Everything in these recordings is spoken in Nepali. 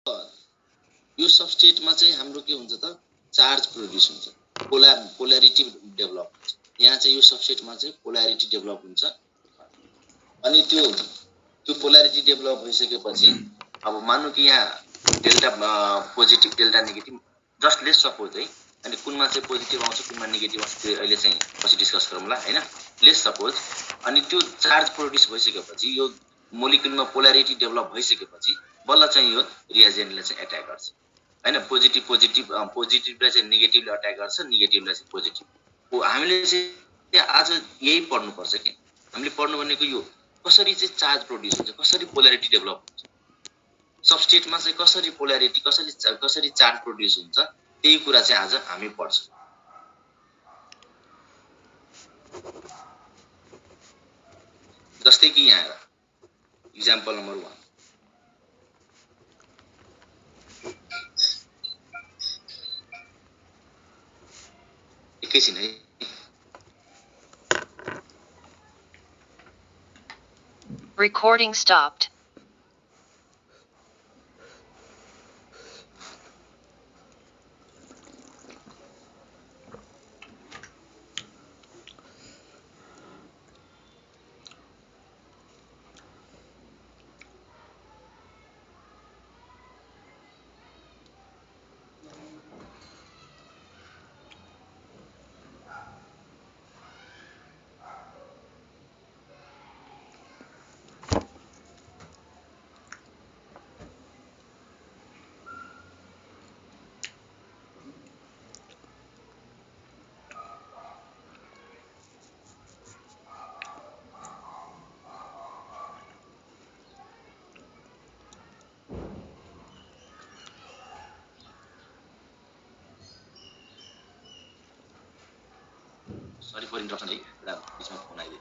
यो सबस्टेटमा चाहिँ हाम्रो के हुन्छ त चार्ज प्रोड्युस हुन्छ, पोलैरिटी डेभलप हुन्छ। यहाँ चाहिँ यो सबस्टेटमा चाहिँ पोलैरिटी डेभलप हुन्छ। अनि त्यो पोलैरिटी डेभलप भइसकेपछि अब मान्नु कि यहाँ delta positive delta negative just let's suppose है, अनि कुनमा चाहिँ पोजिटिभ आउँछ कुनमा नेगेटिभ आउँछ त्यो अहिले चाहिँ पछि डिस्कस गरौँला हैन। लेट्स सपोज अनि त्यो चार्ज प्रोड्युस भइसकेपछि यो मोलिक्युलमा पोलैरिटी डेभलप भइसकेपछि बल्ल चाहिँ यो रिएजेन्टले चाहिँ एट्याक गर्छ हैन। पोजिटिभलाई चाहिँ नेगेटिभले अट्याक गर्छ, नेगेटिभलाई चाहिँ पोजिटिभ। हामीले चाहिँ आज यही पढ्नुपर्छ कि हामीले पढ्नु भनेको यो कसरी चाहिँ चार्ज प्रोड्युस हुन्छ, कसरी पोलैरिटी डेभलप हुन्छ, सबस्टेटमा चाहिँ कसरी पोलैरिटी कसरी चार्ज प्रोड्युस हुन्छ, त्यही कुरा चाहिँ आज हामी पढ्छौँ। जस्तै कि यहाँ इक्जाम्पल नम्बर 1 एकैछिन है। Recording stopped. Sorry for interruption है, बीचमा फोन आइदियो।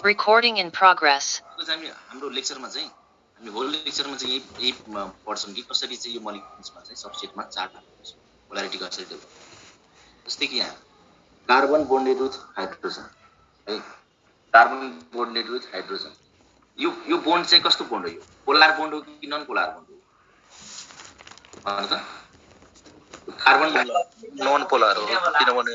Recording in progress. हाम्रो लेक्चरमा चाहिँ हामी होल लेक्चरमा चाहिँ यही पढ्छौँ कि कसरी चाहिँ यो मोलिक्युल्समा चाहिँ सबस्टेटमा चार्ज पोलैरिटी कसरी डेभलप। जस्तै कि यहाँ कार्बन बोन्डेड विथ हाइड्रोजन है, कार्बन बोन्डेड विथ हाइड्रोजन। यो बोन्ड चाहिँ कस्तो बोन्ड हो? यो पोलर बोन्ड हो कि नन पोलर बोन्ड हो? भन त। कार्बन नन पोलर हो किनभने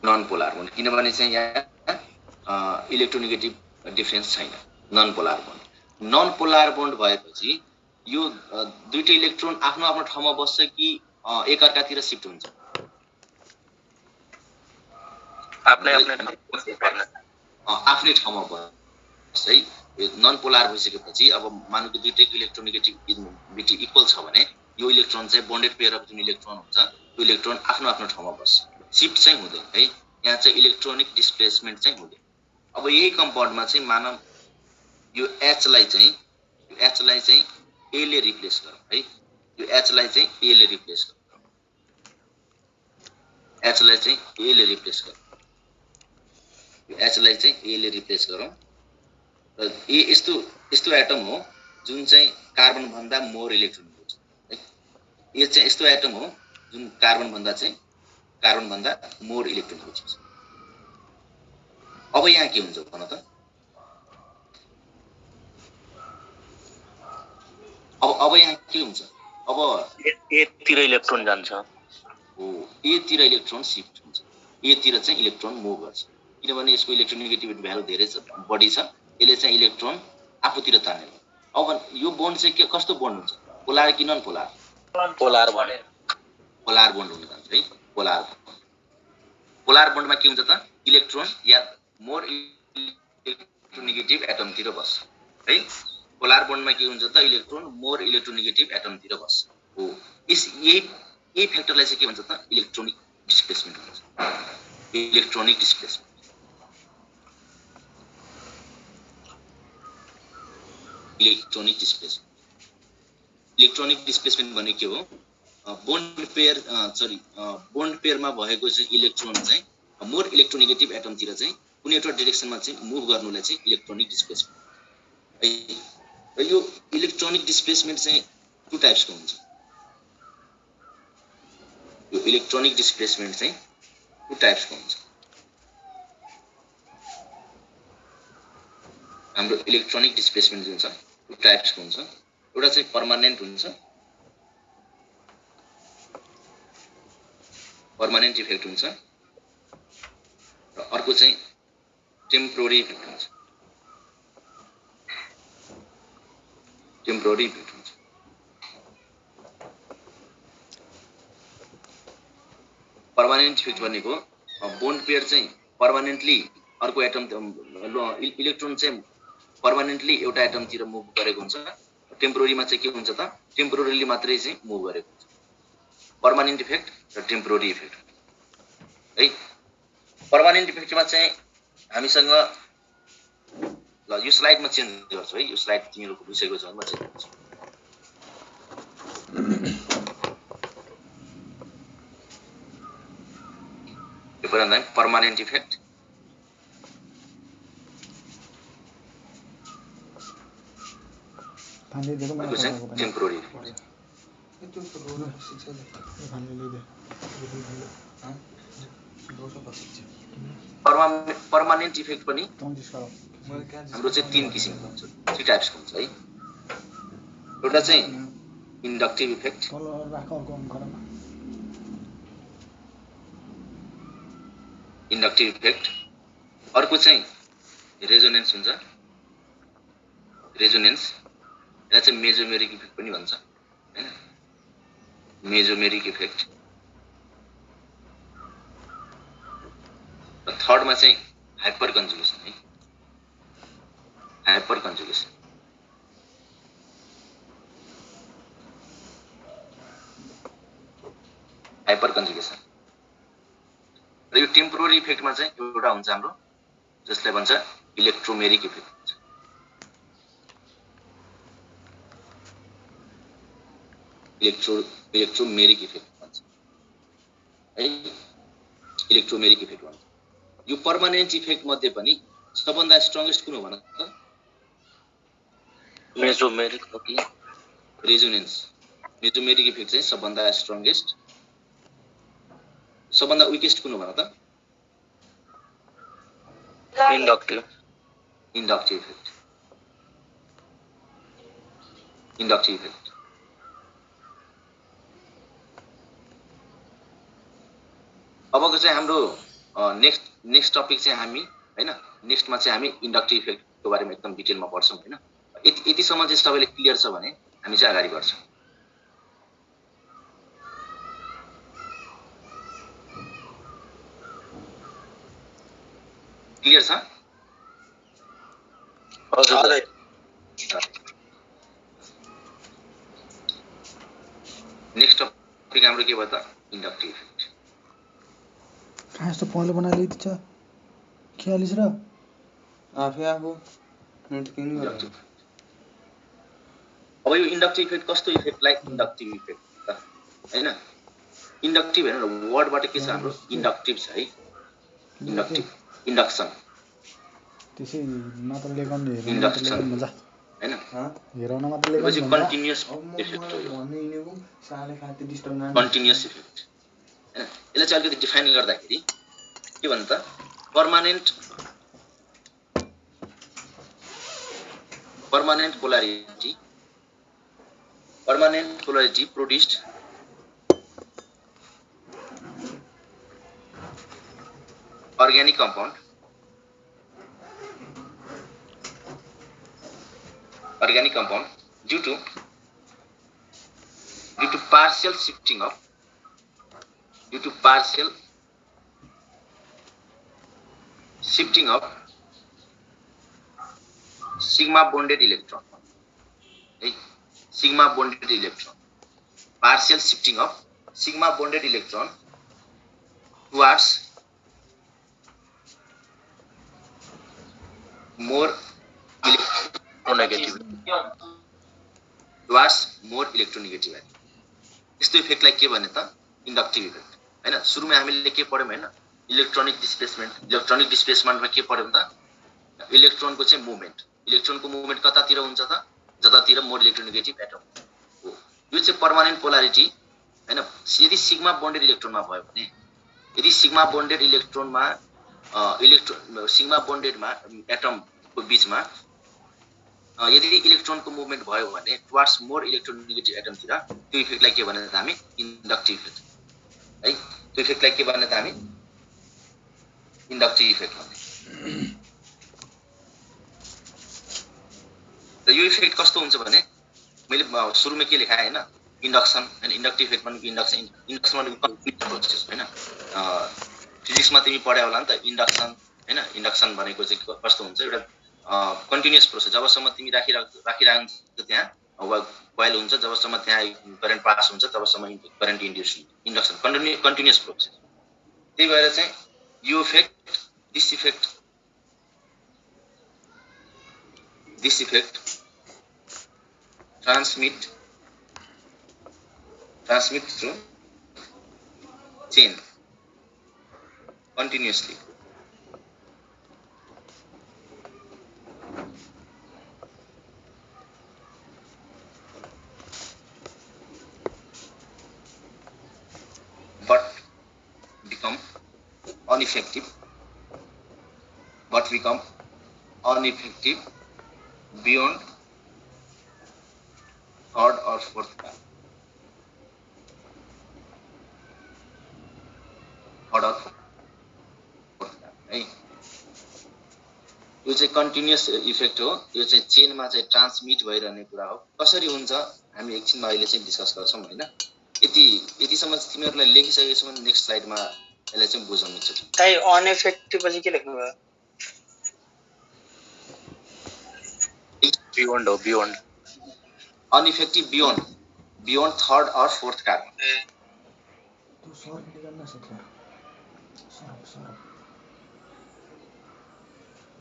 नन पोलर बोन्ड किनभने चाहिँ यहाँ इलेक्ट्रोनेगेटिभ डिफरेन्स छैन। नन पोलर बोन्ड भएपछि यो दुईटै इलेक्ट्रोन आफ्नो आफ्नो ठाउँमा बस्छ कि एकअर्कातिर शिफ्ट हुन्छ? आफ्नै ठाउँमा बस्छ है। नन पोलर भइसकेपछि अब मानौँ कि दुईटैको इलेक्ट्रोनेगेटिभिटी इक्वल छ भने यो इलेक्ट्रोन चाहिँ बोन्डेड पेयर अफ जुन इलेक्ट्रोन हुन्छ त्यो इलेक्ट्रोन आफ्नो आफ्नो ठाउँमा बस्छ, शिफ्ट चाहिँ हुँदैन है। यहाँ चाहिँ इलेक्ट्रोनिक डिस्प्लेसमेन्ट चाहिँ हुँदैन। अब यही कम्पाउन्डमा चाहिँ मानौँ यो H लाई चाहिँ A ले रिप्लेस गरौँ है। यो H लाई चाहिँ A ले रिप्लेस गरौँ। H लाई चाहिँ A ले रिप्लेस गरौँ। यो H लाई चाहिँ A ले रिप्लेस गरौँ। र ए यस्तो एटम हो जुन चाहिँ कार्बन भन्दा मोर इलेक्ट्रोनिक हुन्छ है। यो चाहिँ यस्तो एटम हो जुन कार्बन भन्दा मोर इलेक्ट्रोनिक हुन्छ। अब यहाँ के हुन्छ भन त? अब यहाँ के हुन्छ? अब ए तिर इलेक्ट्रोन जान्छ। हो, ए तिर इलेक्ट्रोन शिफ्ट हुन्छ, ए तिर चाहिँ इलेक्ट्रोन मुभ गर्छ। किनभने यसको इलेक्ट्रोनेगेटिभिटी भ्यालु धेरै बढी छ, यसले चाहिँ इलेक्ट्रोन आफूतिर तान्ने। अब यो बोन्ड चाहिँ के कस्तो बोन्ड हुन्छ? पोलर कि नन पोलर? पोलर भने पोलर बोन्ड हुन्छ है। पोलर बोन्डमा के हुन्छ त? इलेक्ट्रोन या मोर इलेक्ट्रोनेगेटिभ एटमतिर बस्छ है। पोलर बोन्डमा के हुन्छ त? इलेक्ट्रोन मोर इलेक्ट्रोनेगेटिभ एटमतिर बस्छ। हो, यही फ्याक्टरलाई चाहिँ के भन्छ त? इलेक्ट्रोनिक डिस्प्लेसमेन्ट भन्छ। इलेक्ट्रोनिक डिस्प्लेसमेन्ट भने के हो? बोन्ड पेयरमा भएको चाहिँ इलेक्ट्रोन चाहिँ मोर इलेक्ट्रोनेगेटिभ एटमतिर चाहिँ कुनै एउटा डाइरेक्सनमा चाहिँ मुभ गर्नुलाई चाहिँ इलेक्ट्रोनिक डिस्प्लेसमेन्ट। र यो इलेक्ट्रोनिक डिस्प्लेसमेन्ट चाहिँ टु टाइप्सको हुन्छ। यो इलेक्ट्रोनिक डिस्प्लेसमेन्ट चाहिँ टु टाइप्सको हुन्छ। हाम्रो इलेक्ट्रोनिक डिस्प्लेसमेन्ट जुन छ टु टाइप्सको हुन्छ। एउटा चाहिँ पर्मानेन्ट हुन्छ, पर्मानेन्ट इफेक्ट हुन्छ, र अर्को चाहिँ टेम्पोररी इफेक्ट हुन्छ। टेम्पोररी इफेक्ट हुन्छ। पर्मानेन्ट इफेक्ट भनेको बोन्ड पेयर चाहिँ पर्मानेन्टली अर्को एटम इलेक्ट्रोन चाहिँ पर्मानेन्टली एउटा एटमतिर मुभ गरेको हुन्छ। टेम्पोररीमा चाहिँ के हुन्छ त टेम्पोररीली मात्रै चाहिँ मुभ गरेको हुन्छ। पर्मानेन्ट इफेक्ट र टेम्पोररी इफेक्ट है। पर्मानेन्ट इफेक्टमा चाहिँ हामीसँग ल यो स्लाइडमा चेन्ज गर्छु है। यो स्लाइड तिमीहरूको विषयको छ म चेन्ज गर्छु। यो पर्दा permanent effect temporary effect. Permanent effect पनि हाम्रो चाहिँ 3 किसिमको हुन्छ, 3 टाइप्सको हुन्छ है। एउटा चाहिँ इन्डक्टिभ इफेक्ट, इन्डक्टिभ इफेक्ट। अर्को चाहिँ रेजोनेन्स हुन्छ, रेजोनेन्स। यसलाई चाहिँ मेजोमेरिक इफेक्ट पनि भन्छ हैन, मेजोमेरिक इफेक्ट। र थर्डमा चाहिँ हाइपर कन्जुगेसन है, हाइपर कन्जुगेसन। हाइपर कन्जुगेसन र यो टेम्पोररी इफेक्टमा चाहिँ एउटा हुन्छ हाम्रो जसलाई भन्छ इलेक्ट्रोमेरिक इफेक्ट भन्छ। इलेक्ट्रोमेरिक इफेक्ट भन्छ है, इलेक्ट्रोमेरिक इफेक्ट भन्छ। यो पर्मानेन्ट इफेक्ट मध्ये पनि सबभन्दा स्ट्रङ्गेस्ट कुन हो भन त? मेजोमेरिक हो कि रेजोनेन्स। मेजोमेरिक इफेक्ट चाहिँ सबभन्दा स्ट्रङ्गेस्ट, सबभन्दा विकेस्ट कुन हो भन त? Inductive. Inductive effect, inductive effect. अबको चाहिँ हाम्रो नेक्स्ट टपिक चाहिँ हामी हैन, नेक्स्टमा चाहिँ हामी इन्डक्टिभ इफेक्टको बारेमा एकदम डिटेलमा पढ्छौँ हैन। यतिसम्म चाहिँ सबैले क्लियर छ भने हामी चाहिँ अगाडि बढ्छौँ। क्लियर छ? हजुर। नेक्स्ट टपिक हाम्रो के भयो त? Inductive effect. कहाँ यस्तो पहले बनाइदिएको छ खियालिस र आफै आफू इन्डक्टिभ। अब यो इन्डक्टिभ इफेक्ट कस्तो इफेक्टलाई इन्डक्टिभ इफेक्ट त हैन? इन्डक्टिभ हैन, वर्डबाट के छ हाम्रो इन्डक्टिभ छ है। Inductive, induction. त्यसै मात्र लेखौँ नि, इन्डक्सन मजा हैन, हेराउन मात्र लेखौँ पछि नि कन्टिन्युअस इफेक्ट हो यो। कन्टिन्युअस इफेक्ट हैन। यसलाई चाहिँ अलिकति डिफाइन गर्दाखेरि के भन्छ त? Permanent polarity produced organic compound due to partial shifting of sigma bonded electron, partial shifting of sigma bonded electron towards more electronegative यस्तो इफेक्टलाई के भने त? इन्डक्टिभ इफेक्ट हैन। सुरुमा हामीले के पढ्यौं हैन? इलेक्ट्रोनिक डिस्प्लेसमेन्टमा के पढ्यौं त? इलेक्ट्रोनको चाहिँ मुभमेन्ट कतातिर हुन्छ त? जतातिर मोर इलेक्ट्रोनेगेटिभ एटम हो। यो चाहिँ पर्मानेन्ट पोलारिटी हैन। यदि सिग्मा बोन्डेड इलेक्ट्रोनमा भयो भने, यदि सिग्मा बोन्डेड इलेक्ट्रोनमा सिग्मा बोन्डेडमा एटमको बीचमा यदि इलेक्ट्रोनको मुभमेन्ट भयो भने टुवर्ड्स मोर इलेक्ट्रोनेगेटिभ एटमतिर त्यो इफेक्टलाई के भने त हामी इन्डक्टिभ इफेक्ट है। त्यो इफेक्टलाई के भने त हामी इन्डक्टिभ इफेक्ट भन्ने। र यो इफेक्ट कस्तो हुन्छ भने मैले सुरुमा के लेखाएँ हैन, इन्डक्सन हैन, इन्डक्टिभ इफेक्ट भनेको इन्डक्सन भनेको प्रोसेस हैन। फिजिक्समा तिमी पढ्या होला नि त इन्डक्सन हैन। इन्डक्सन भनेको चाहिँ कस्तो हुन्छ, एउटा कन्टिन्युअस प्रोसेस। जबसम्म तिमी राखिरहन्छ त्यहाँ कोइल हुन्छ, जबसम्म त्यहाँ करेन्ट पास हुन्छ तबसम्म करेन्ट इन्ड्युस हुन्छ। Induction continuous process. त्यही भएर चाहिँ यो effect this effect transmit through chain continuously. But become ineffective beyond third or fourth car. है। यो चाहिँ कन्टिन्युअस इफेक्ट हो। यो चाहिँ चेनमा चाहिँ ट्रान्समिट भइरहने कुरा हो। कसरी हुन्छ हामी एकछिनमा अहिले चाहिँ डिस्कस गर्छौं हैन। यतिसम्म तिमीहरुलाई लेखिसकेपछि भने नेक्स्ट स्लाइडमा यसलाई चाहिँ बुझ्न मिल्छ। ताई अनइफेक्टिभ पछि के लेख्नु भयो? बियोन्ड अनइफेक्टिभ बियोन्ड थर्ड और फोर्थ कार्बन। त्यो सर निकाल्न सक्छ। सर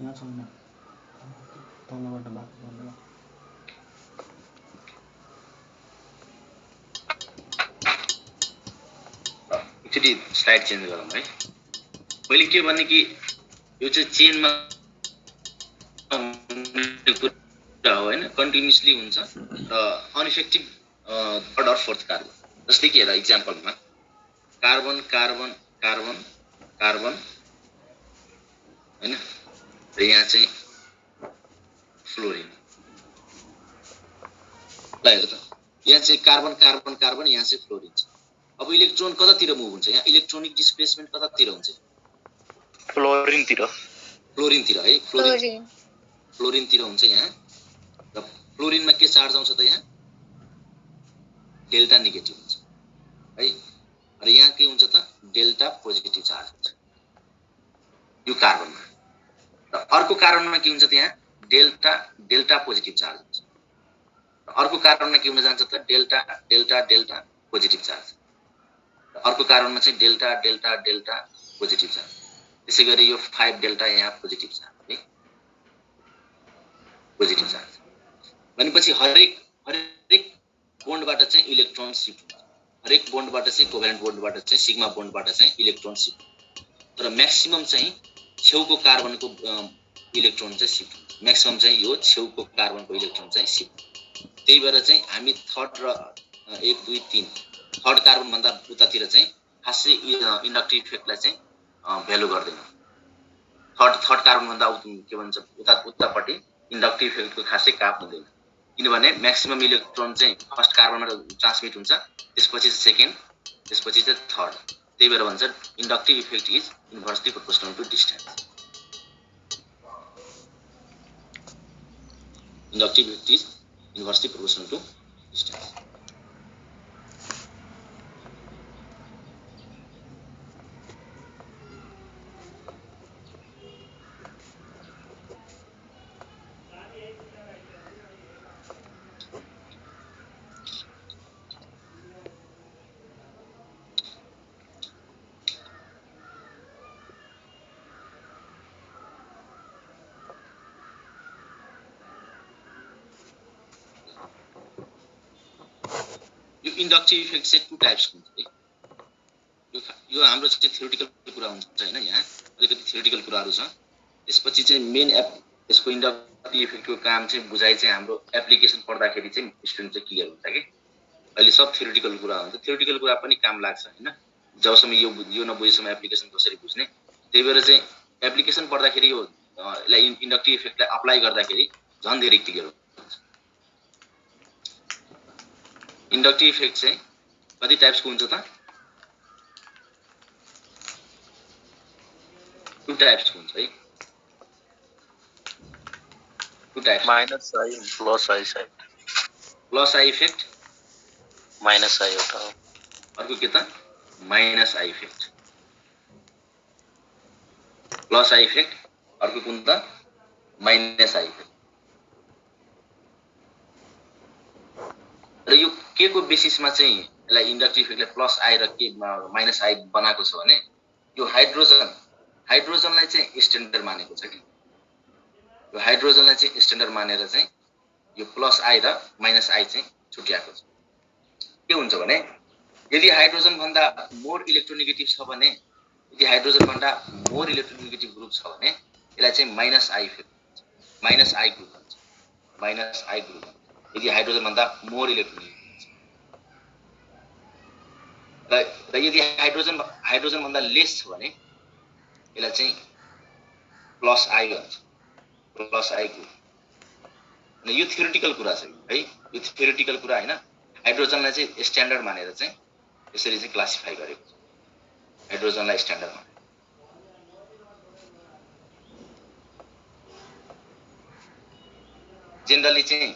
यहाँ छैन, तलबाट बात गर्नु। एकचोटि स्लाइड चेन्ज गरौँ है। मैले के भने कि यो चाहिँ चेनमा हो हैन, कन्टिन्युअसली हुन्छ र अनइफेक्टिभ थर्ड और फोर्थ कार्बन। जस्तै कि हेर इक्जाम्पलमा कार्बन कार्बन कार्बन कार्बन हैन, र यहाँ चाहिँ फ्लोरिन। ल हेर त, यहाँ चाहिँ कार्बन कार्बन कार्बन, यहाँ चाहिँ फ्लोरिन छ। अब इलेक्ट्रोन कतातिर मुभ हुन्छ? यहाँ इलेक्ट्रोनिक डिस्प्लेसमेन्ट कतातिर हुन्छ? फ्लोरिनतिर है, फ्लोरिनतिर हुन्छ यहाँ। र फ्लोरिनमा के चार्ज आउँछ त? यहाँ डेल्टा नेगेटिभ हुन्छ है। र यहाँ के हुन्छ त? डेल्टा पोजिटिभ चार्ज हुन्छ यो कार्बनमा। र अर्को कार्बनमा के हुन्छ त? यहाँ डेल्टा पोजिटिभ चार्ज हुन्छ। र अर्को कार्बनमा के हुन जान्छ त? Delta positive charge. र अर्को कार्बनमा चाहिँ डेल्टा पोजिटिभ चार्ज। त्यसै गरी यो 5 डेल्टा यहाँ पोजिटिभ चार्ज है, पोजिटिभ चार्ज। भनेपछि हरेक बोन्डबाट चाहिँ इलेक्ट्रोन शिफ्ट हुन्छ। हरेक बोन्डबाट चाहिँ कोभ्यालेन्ट बोन्डबाट चाहिँ सिग्मा बोन्डबाट चाहिँ इलेक्ट्रोन शिफ्ट हुन्छ। तर म्याक्सिमम चाहिँ छेउको कार्बनको इलेक्ट्रोन चाहिँ शिफ्ट हुन्छ। म्याक्सिमम चाहिँ यो छेउको कार्बनको इलेक्ट्रोन चाहिँ शिफ्ट हुन्छ। त्यही भएर चाहिँ हामी थर्ड र 1 2 3 थर्ड कार्बन भन्दा उतातिर चाहिँ खासै इन्डक्टिभ इफेक्टलाई चाहिँ भ्यालु गर्दैन। थर्ड कार्बन भन्दा के भन्छ उतापट्टि इन्डक्टिभ इफेक्टको खासै काम हुँदैन, किनभने म्याक्सिमम इलेक्ट्रोन चाहिँ फर्स्ट कार्बनमा ट्रान्समिट हुन्छ, त्यसपछि चाहिँ सेकेन्ड, त्यसपछि चाहिँ थर्ड। त्यही भएर भन्छ inductive effect is inversely proportional to distance. Inductive effect is inversely proportional to distance. Inductive effect चाहिँ 2 टाइप्सको हुन्छ है। यो हाम्रो चाहिँ थ्योरेटिकल कुरा हुन्छ हैन, यहाँ अलिकति थ्योरेटिकल कुराहरु छ। त्यसपछि चाहिँ मेन यसको इन्डक्टिभ इफेक्टको काम चाहिँ बुझाइ चाहिँ हाम्रो एप्लिकेसन पढ्दाखेरि चाहिँ स्टुडेन्ट चाहिँ क्लियर हुन्छ कि। अहिले सब थ्योरेटिकल कुरा हुन्छ, थ्योरेटिकल कुरा पनि काम लाग्छ हैन, जबसम्म यो नबुझेसम्म एप्लिकेसन कसरी बुझ्ने। त्यही भएर चाहिँ एप्लिकेसन पढ्दाखेरि यो इन्डक्टिभ इफेक्टलाई अप्लाई गर्दाखेरि झन् धेरै क्लियर हुन्छ। इन्डक्टिभ इफेक्ट चाहिँ कति टाइप्सको हुन्छ त? 2 टाइप्सको हुन्छ है। 2 types, minus I plus I side plus I effect, minus I एउटा अर्को के त? Minus I effect. Plus I effect, अर्को कुन त? Minus I effect. र यो के को बेसिसमा चाहिँ यसलाई इन्डक्टिभ इफेक्टले प्लस आई र के माइनस आई बनाएको छ भने यो हाइड्रोजनलाई चाहिँ स्ट्यान्डर्ड मानेको छ कि। यो हाइड्रोजनलाई चाहिँ स्ट्यान्डर्ड मानेर चाहिँ यो प्लस आई र माइनस आई चाहिँ छुट्याएको छ। के हुन्छ भने यदि हाइड्रोजन भन्दा मोर इलेक्ट्रोनेगेटिभ छ भने, यदि हाइड्रोजन भन्दा मोर इलेक्ट्रोनेगेटिभ ग्रुप छ भने यसलाई चाहिँ माइनस आई इफेक्ट भन्छ, माइनस आई ग्रुप भन्छ, माइनस आई ग्रुप भन्छ। यदि हाइड्रोजन भन्दा मोर इलेक्ट्रोनेगेटिभ र यदि हाइड्रोजन भन्दा लेस छ भने यसलाई चाहिँ प्लस आई भन्छ, प्लस आई ग्रुप। अनि यो थ्योरेटिकल कुरा छ है, यो थ्योरेटिकल कुरा हैन। हाइड्रोजनलाई चाहिँ स्ट्यान्डर्ड मानेर चाहिँ यसरी चाहिँ क्लासिफाई गरेको छ, हाइड्रोजनलाई स्ट्यान्डर्ड मानेर। जेनरली चाहिँ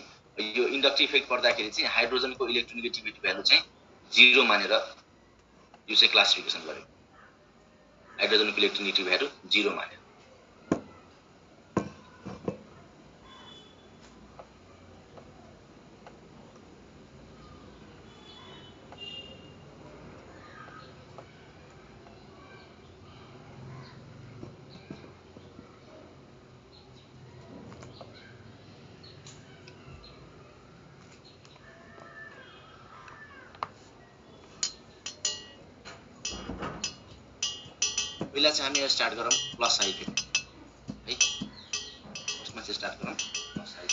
यो इन्डक्टिभ इफेक्ट पर्दाखेरि चाहिँ हाइड्रोजनको इलेक्ट्रोनेगेटिभिटी भ्यालु चाहिँ 0 मानेर यो चाहिँ क्लासिफिकेसन गरेको। हाइड्रोजनको इलेक्ट्रोनेगेटिभ भ्यालु 0 मानेर। पहिला चाहिँ हामी स्टार्ट गरौँ प्लस आई इफेक्ट है। यसमा चाहिँ स्टार्ट गरौँ प्लस आई।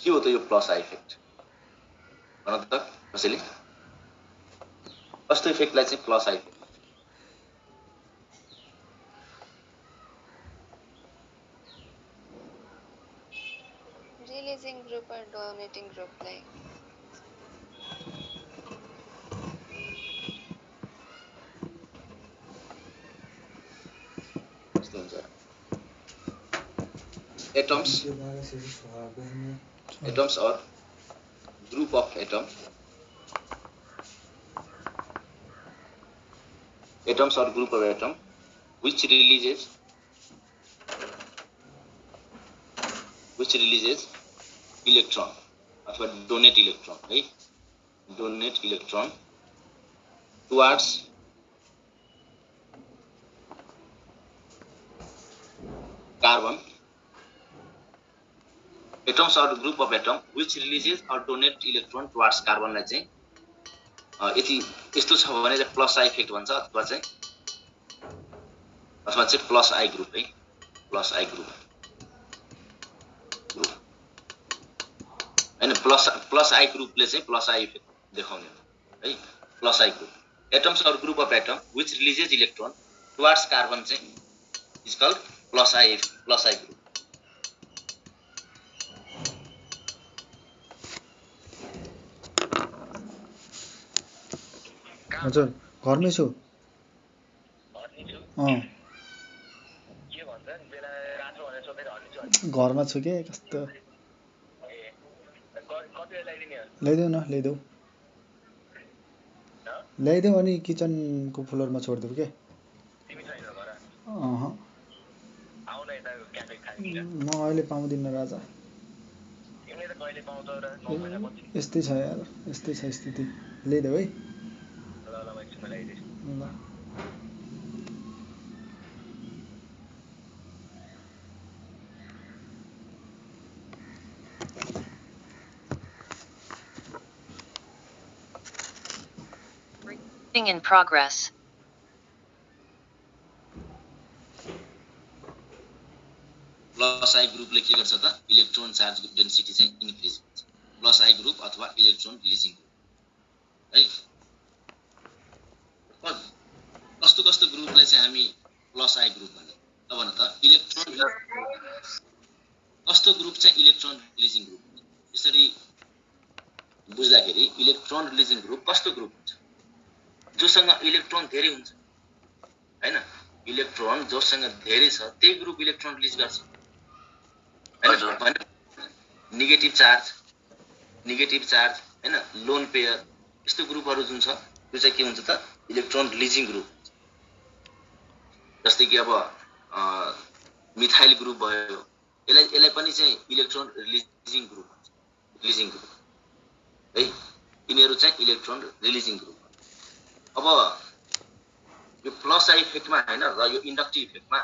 के हो त यो प्लस आई इफेक्ट? भन त कसैले कस्तो इफेक्टलाई चाहिँ plus I effect? Releasing group र डोनेटिङ ग्रुपलाई कस्तो हुन्छ? Atoms or group of atoms or group of atom which releases electron अथवा donate electron है, donate electron towards carbon. Atoms or group of atom which releases or donate electron towards carbon लाई चाहिँ यति यस्तो छ भने चाहिँ प्लस आई इफेक्ट भन्छ अथवा चाहिँ प्लस आई ग्रुप है, प्लस आई ग्रुप हैन। प्लस आई ग्रुपले चाहिँ प्लस आई इफेक्ट देखाउने है, प्लस आई ग्रुप। एटम्स और group of atom which releases electron towards carbon चाहिँ is called plus I group. हजुर घरमै छु। घरमा छु के कस्तो ल्याइदेऊ न, ल्याइदेऊ अनि किचनको फ्लोरमा छोडिदेऊ के। म अहिले पाउँदिनँ राजा, यस्तै छ यार, यस्तै छ स्थिति। ल्याइदेऊ है। ल In progress. प्लस आई ग्रुपले के गर्छ त? इलेक्ट्रोन चार्ज डेन्सिटी चाहिँ इन्क्रिज हुन्छ। प्लस आई ग्रुप अथवा इलेक्ट्रोन रिलिजिङ ग्रुप है। कस्तो ग्रुपलाई चाहिँ हामी प्लस आई ग्रुप भन्छौँ? अब भन त इलेक्ट्रोन कस्तो ग्रुप चाहिँ इलेक्ट्रोन रिलिजिङ ग्रुप हुन्छ यसरी बुझ्दाखेरि इलेक्ट्रोन रिलिजिङ ग्रुप कस्तो ग्रुप हुन्छ जोसँग इलेक्ट्रोन धेरै हुन्छ हैन इलेक्ट्रोन जोसँग धेरै छ त्यही ग्रुप इलेक्ट्रोन रिलिज गर्छ हैन नेगेटिभ चार्ज हैन लोन पेयर यस्तो ग्रुपहरु जुन छ त्यो चाहिँ के हुन्छ त इलेक्ट्रोन रिलिजिङ ग्रुप जस्तै कि अब मिथाइल ग्रुप भयो यसलाई पनि चाहिँ इलेक्ट्रोन रिलिजिङ ग्रुप है यिनीहरु चाहिँ इलेक्ट्रोन रिलिजिङ ग्रुप अब यो प्लस आई इफेक्टमा हैन र यो इन्डक्टिभ इफेक्टमा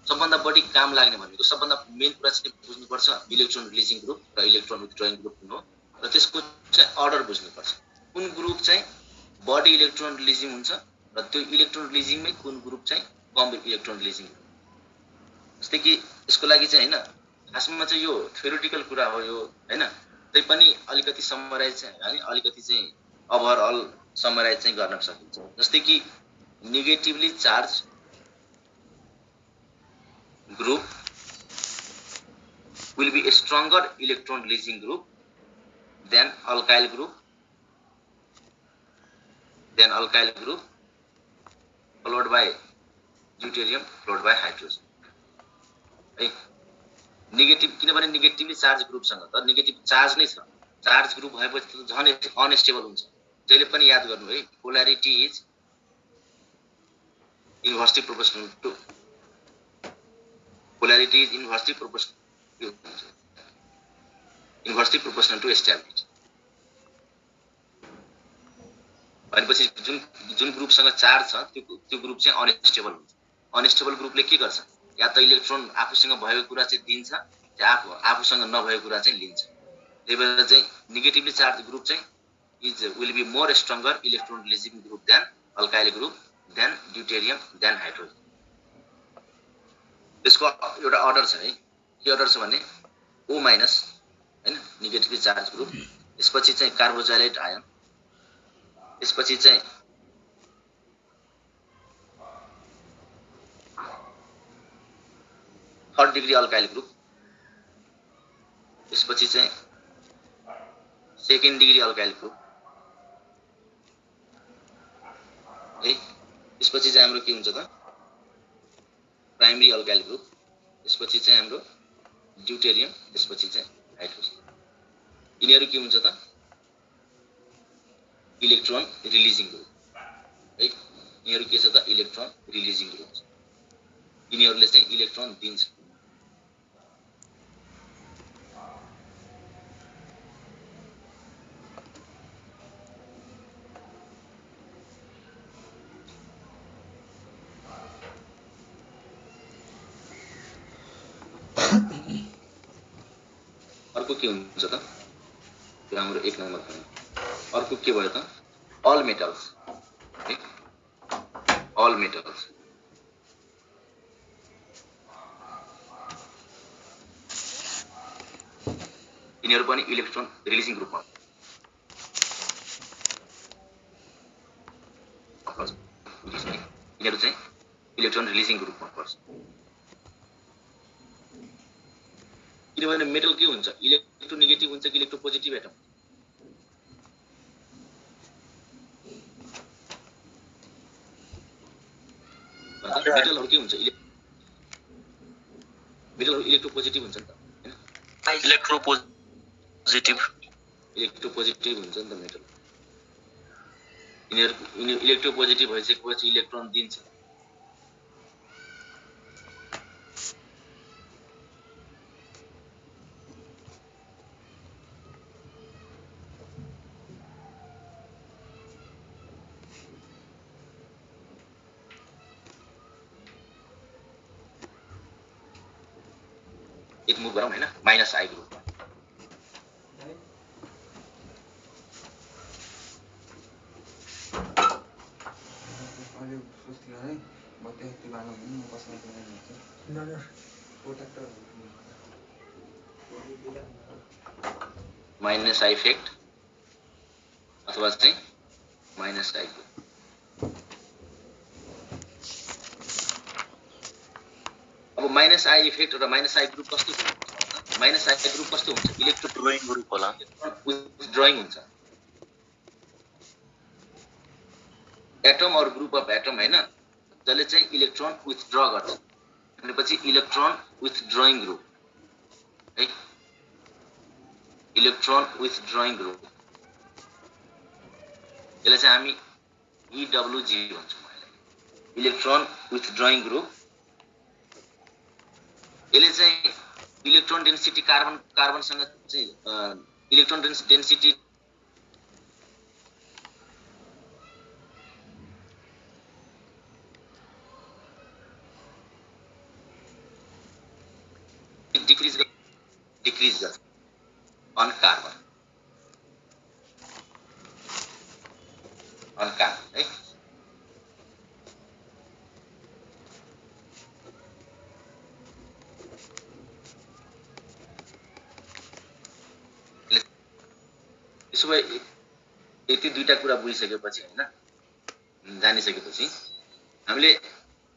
सबभन्दा बढी काम लाग्ने भनेको सबभन्दा मेन कुरा चाहिँ बुझ्नुपर्छ इलेक्ट्रोन रिलिजिङ ग्रुप र इलेक्ट्रोन विथड्रइङ ग्रुप हो र त्यसको चाहिँ अर्डर बुझ्नुपर्छ कुन ग्रुप चाहिँ बढी इलेक्ट्रोन रिलिजिङ हुन्छ र त्यो इलेक्ट्रोन रिलिजिङमै कुन ग्रुप चाहिँ कम इलेक्ट्रोन रिलिजिङ जस्तै कि यसको लागि चाहिँ हैन खासमा चाहिँ यो थ्योरेटिकल कुरा हो यो हैन त्यै पनि अलिकति समराइज चाहिँ हैन अलिकति चाहिँ ओभरअल समराइज चाहिँ गर्न सकिन्छ जस्तै कि negatively charge group will be a stronger electron releasing group than alkyl group followed by deuterium followed by hydrogen है नेगेटिभ किनभने नेगेटिभली चार्ज ग्रुप सँग त नेगेटिभ चार्ज नै छ चार्ज ग्रुप भएपछि त झन् अनस्टेबल हुन्छ जहिले पनि याद गर्नु है polarity is inversely proportional to polarity is inversely proportional to stability भनेपछि जुन ग्रुप सँग चार्ज छ त्यो ग्रुप चाहिँ अनस्टेबल हुन्छ अनस्टेबल ग्रुपले के गर्छ या त इलेक्ट्रोन आफूसँग भएको कुरा चाहिँ दिन्छ या आफूसँग नभएको कुरा चाहिँ लिन्छ त्यही भएर चाहिँ नेगेटिभली चार्ज ग्रुप चाहिँ will be more stronger electron releasing group than alkyl group than deuterium than hydrogen त्यसको एउटा अर्डर छ है के अर्डर छ भने O- हैन नेगेटिभली चार्ज ग्रुप त्यसपछि चाहिँ कार्बोजाइलेट आयन त्यसपछि चाहिँ थर्ड डिग्री अल्काइल ग्रुप त्यसपछि चाहिँ सेकेन्ड डिग्री अल्काइल ग्रुप है त्यसपछि चाहिँ हाम्रो के हुन्छ त प्राइमरी अल्काइल ग्रुप त्यसपछि चाहिँ हाम्रो ड्यूटेरियम त्यसपछि चाहिँ हाइड्रोजन यिनीहरु के हुन्छ त इलेक्ट्रोन रिलिजिङ ग्रुप है यिनीहरु के छ त इलेक्ट्रोन रिलिजिङ ग्रुप यिनीहरुले चाहिँ इलेक्ट्रोन दिन्छ अर्को के हुन्छ त त्यो हाम्रो एक नम्बर भयो अर्को के भयो त अल मेटल्स है अल मेटल्स यिनीहरु पनि इलेक्ट्रोन रिलिजिङ ग्रुपमा पर्छ यिनीहरु चाहिँ इलेक्ट्रोन रिलिजिङ ग्रुपमा पर्छ किनभने मेटल के हुन्छ इलेक्ट्रोनेगेटिभ हुन्छ कि इलेक्ट्रोपोजिटिभ एटम मेटलहरु के हुन्छ मेटलहरु इलेक्ट्रोपोजिटिभ हुन्छ नि त हैन इलेक्ट्रोपोजिटिभ हुन्छ नि त मेटल यिनीहरु इलेक्ट्रोपोजिटिभ भइसकेपछि इलेक्ट्रोन दिन्छ एक मुभ गरौँ हैन minus I group minus I effect अथवा चाहिँ माइनस आई ग्रुप अब माइनस आई इफेक्ट र माइनस आई ग्रुप कस्तो हुन्छ? माइनस आई ग्रुप कस्तो हुन्छ? इलेक्ट्रोन ड्रइङ ग्रुप होला विथड्रइङ हुन्छ। एटम और ग्रुप अफ एटम हैन, जसले चाहिँ इलेक्ट्रोन विथड्र गर्छ भनेपछि इलेक्ट्रोन विथड्रइङ ग्रुप है, इलेक्ट्रोन विथड्रइङ ग्रुप। यसलाई चाहिँ हामी EWG भन्छौँ, इलेक्ट्रोन विथड्रइङ ग्रुप। यसले चाहिँ इलेक्ट्रोन डेन्सिटी कार्बनसँग चाहिँ इलेक्ट्रोन डेन्सिटी डिक्रिज गर्छ अन कार्बन है। त्यसो भए यति दुईटा कुरा बुझिसकेपछि हैन, जानिसकेपछि हामीले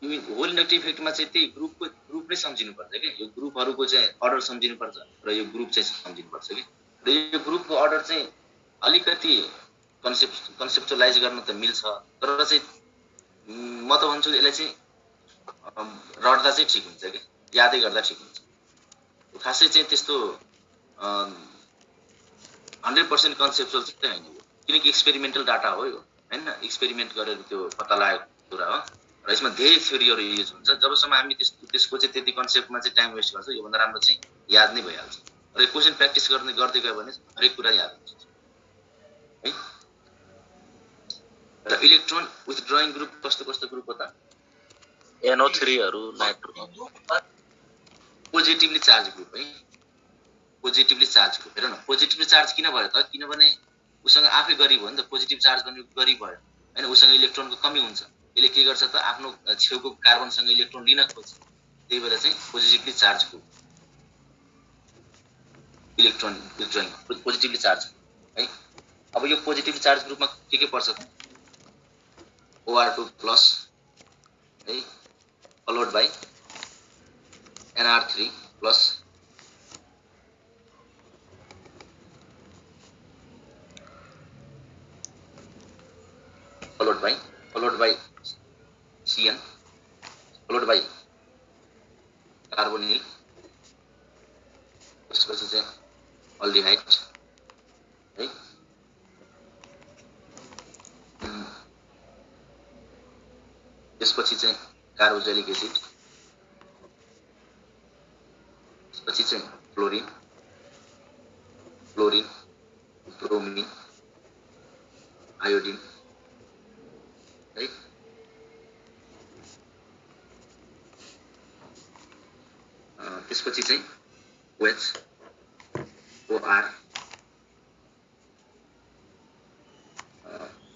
यो होल इन्डक्टिभ इफेक्टमा चाहिँ त्यही ग्रुप नै सम्झिनु पर्छ के। यो ग्रुपहरुको चाहिँ अर्डर सम्झिनु पर्छ र यो ग्रुप चाहिँ सम्झिनु पर्छ के। र यो ग्रुपको अर्डर चाहिँ अलिकति कन्सेप्चुअलाइज गर्न त मिल्छ, तर चाहिँ म त भन्छु यसलाई चाहिँ रट्दा चाहिँ ठिक हुन्छ के, यादै गर्दा ठिक हुन्छ। खासै चाहिँ त्यस्तो 100% कन्सेप्चुअल चाहिँ हैन, किनकि एक्सपेरिमेन्टल डाटा हो यो हैन, एक्सपेरिमेन्ट गरेर त्यो पत्ता लागेको कुरा हो। र यसमा धेरै थ्योरीहरु युज हुन्छ। जबसम्म हामी त्यसको चाहिँ त्यति कन्सेप्टमा चाहिँ टाइम वेस्ट गर्छ, यो भन्दा राम्रो चाहिँ याद नै भइहाल्छ। र यो क्वेशन प्र्याक्टिस गर्दै गयो भने हरेक कुरा याद हुन्छ है। र इलेक्ट्रोन विथड्रइङ ग्रुप कस्तो ग्रुप हो त? NO3 हरु नाइट्रोजन पोजिटिभली चार्ज ग्रुप है, पोजिटिभली चार्ज ग्रुप। हेर न, पोजिटिभली चार्ज किन भयो त? किनभने उसँग आफै गरिब हो नि त, पोजिटिभ चार्ज गर्ने गरिब भयो हैन, उसँग इलेक्ट्रोनको कमी हुन्छ। यसले के गर्छ त? आफ्नो छेउको कार्बनसँग इलेक्ट्रोन लिन खोज्छ, त्यही भएर चाहिँ positively charge group electron withdrawing positively charge है। अब यो पोजिटिभली चार्ज ग्रुपमा के पर्छ त? OR2 प्लस है, followed by NR3 plus followed by CN followed by carbonyl, त्यसपछि चाहिँ अल्डिहाइड है। त्यसपछि चाहिँ कार्बोक्सिलिक एसिड, त्यसपछि चाहिँ फ्लोरिन, ब्रोमिन, आयोडिन है। त्यसपछि चाहिँ OH, OR,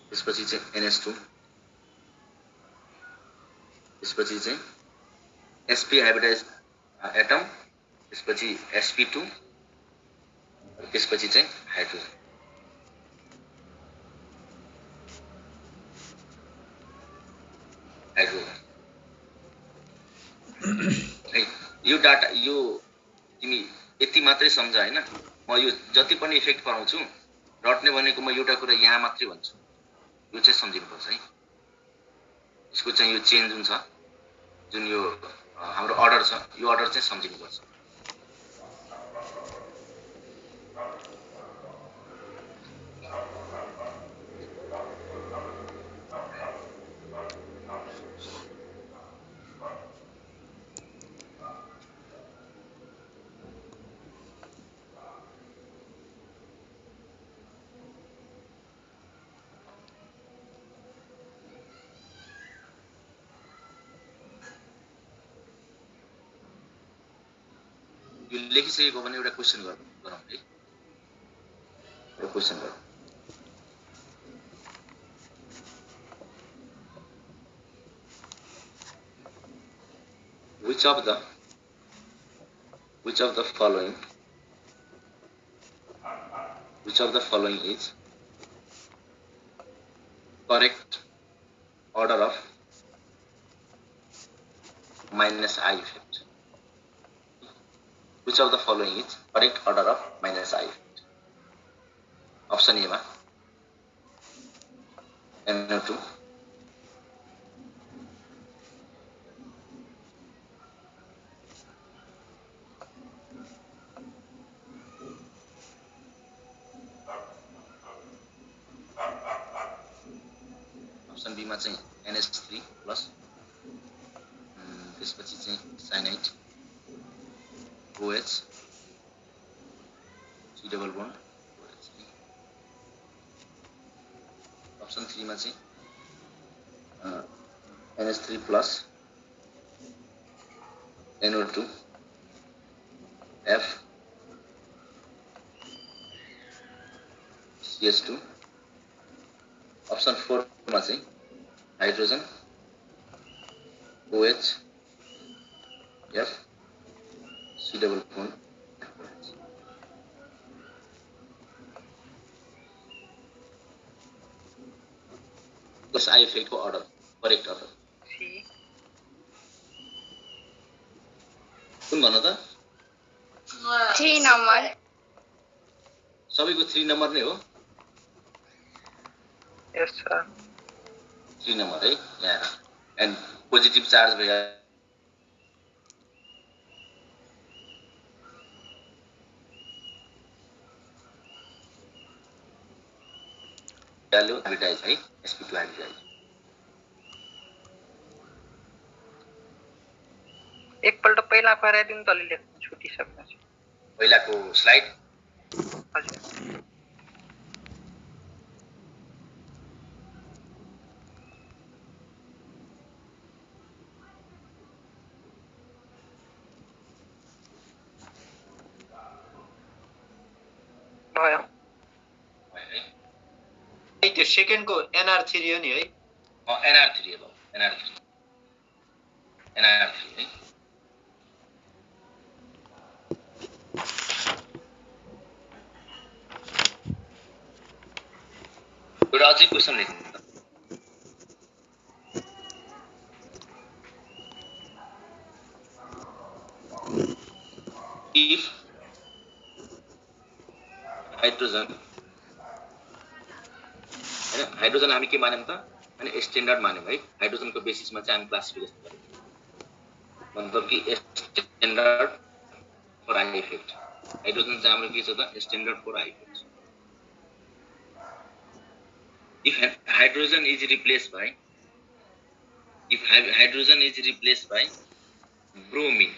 त्यसपछि चाहिँ NH2, त्यसपछि चाहिँ sp हाइब्रिडाइज एटम, त्यसपछि sp2, त्यसपछि चाहिँ हाइड्रोजन। यो डाटा यो तिमी यति मात्रै सम्झ हैन। म यो जति पनि इफेक्ट पाउँछु रट्ने भनेको म एउटा कुरा यहाँ मात्रै भन्छु, यो चाहिँ सम्झिनु पर्छ है। यसको चाहिँ यो चेन्ज हुन्छ, जुन यो हाम्रो अर्डर छ, यो अर्डर चाहिँ सम्झिनु पर्छ। यो लेखिसकेको भने एउटा क्वेशन गरौँ है, एउटा क्वेशन गरौँ। Which of the following is correct order of minus I effect? Which of the following is correct order of minus I effect? Option A मा NO2, option B मा चाहिँ NH3 प्लस त्यसपछि चाहिँ cyanide OH C double bond OH. Option 3 मा चाहिँ NH3 plus NO2 F CH2. Option 4 मा चाहिँ hydrogen OH F C double bond. Plus I effect को order, correct order. सी कुन भन्नु त 3 number. सबैको 3 नम्बर नै हो यस सर 3 नम्बर है यहाँ एन्ड पोजिटिभ चार्ज भए हाइब्रिडाइज है sp2 हाइब्रिडाइज एकपल्ट पहिला गराइदिनु त अलि लेख्नु छुटिसक्नु पहिलाको स्लाइड हजुर भयो त्यो सेकेन्डको NR3 हो नि है NR3 हो NR3 है एउटा अझै क्वेसन लेख्नु त if हाइड्रोजन हैन हाइड्रोजन हामी के मान्यौं त अनि स्ट्यान्डर्ड मान्यौं है हाइड्रोजनको बेसिसमा चाहिँ हामी क्लासिफिकेसन गर्यौं मतलब कि standard for I effect hydrogen चाहिँ हाम्रो के छ त standard for I effect if hydrogen is replaced by bromine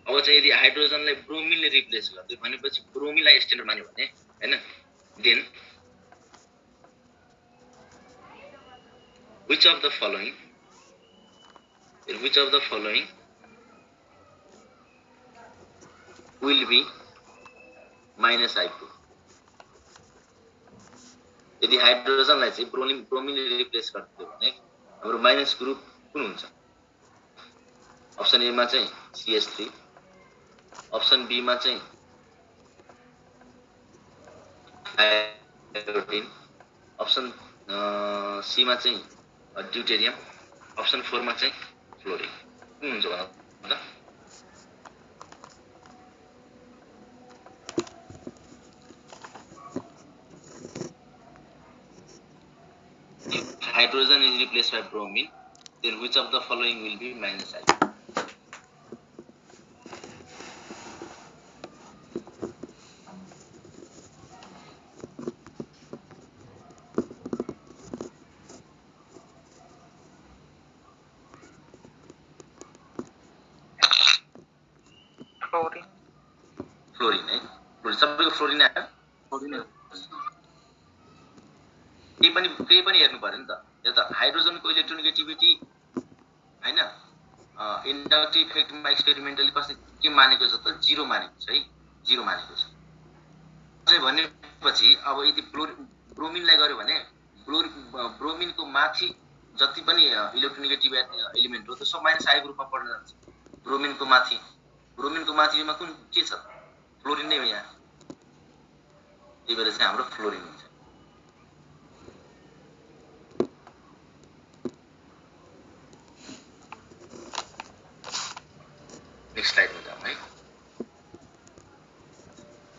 अब चाहिँ यदि हाइड्रोजनलाई ब्रोमिनले रिप्लेस गर्दै भनेपछि ब्रोमिनलाई स्ट्यान्डर्ड मान्यो भने हैन then which of the following will be minus I2 यदि हाइड्रोजनलाई चाहिँ ब्रोमिनले रिप्लेस गर्दियो भने हाम्रो माइनस ग्रुप कुन हुन्छ अप्सन ए मा चाहिँ CH3 अप्सन बी मा चाहिँ आयोडिन अप्सन सी मा चाहिँ ड्युटेरियम अप्सन 4 मा चाहिँ फ्लोरिन कुन हुन्छ भन्नु त hydrogen is replaced by bromine, then which of the following will be minus I? Fluorine है सबैको फ्लोरिन आयो केही पनि हेर्नु पर्यो नि त यो त हाइड्रोजनको इलेक्ट्रोनेगेटिभिटी हैन इन्डक्टिभ इफेक्टमा एक्सपेरिमेन्टली कसले के मानेको छ त जीरो मानेको छ है जीरो मानेको छ चाहिँ भनेपछि अब यदि ब्रोमिनलाई गर्यो भने ब्रोमिनको माथि जति पनि इलेक्ट्रोनेगेटिभ एलिमेन्ट हो त्यो सब माइनस आई ग्रुपमा पर्न जान्छ ब्रोमिनको माथिमा कुन के छ फ्लोरिन नै हो यहाँ त्यही भएर चाहिँ हाम्रो फ्लोरिन हुन्छ नेक्स्ट स्लाइडमा जाउँ है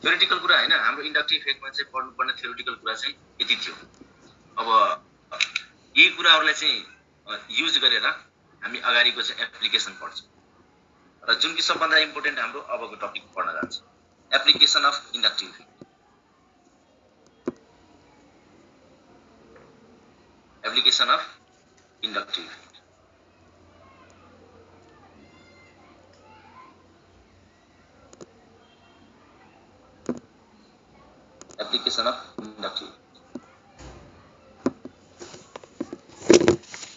थ्योरेटिकल कुरा हैन, हाम्रो इन्डक्टिभ इफेक्टमा चाहिँ पढ्नुपर्ने थ्योरेटिकल कुरा चाहिँ यति थियो। अब यही कुराहरूलाई चाहिँ युज गरेर हामी अगाडिको चाहिँ एप्लिकेसन पढ्छौँ र जुन कि सबभन्दा इम्पोर्टेन्ट हाम्रो अबको टपिक पढ्न जान्छ, application of inductive effect. Application of inductive effect. Application of inductive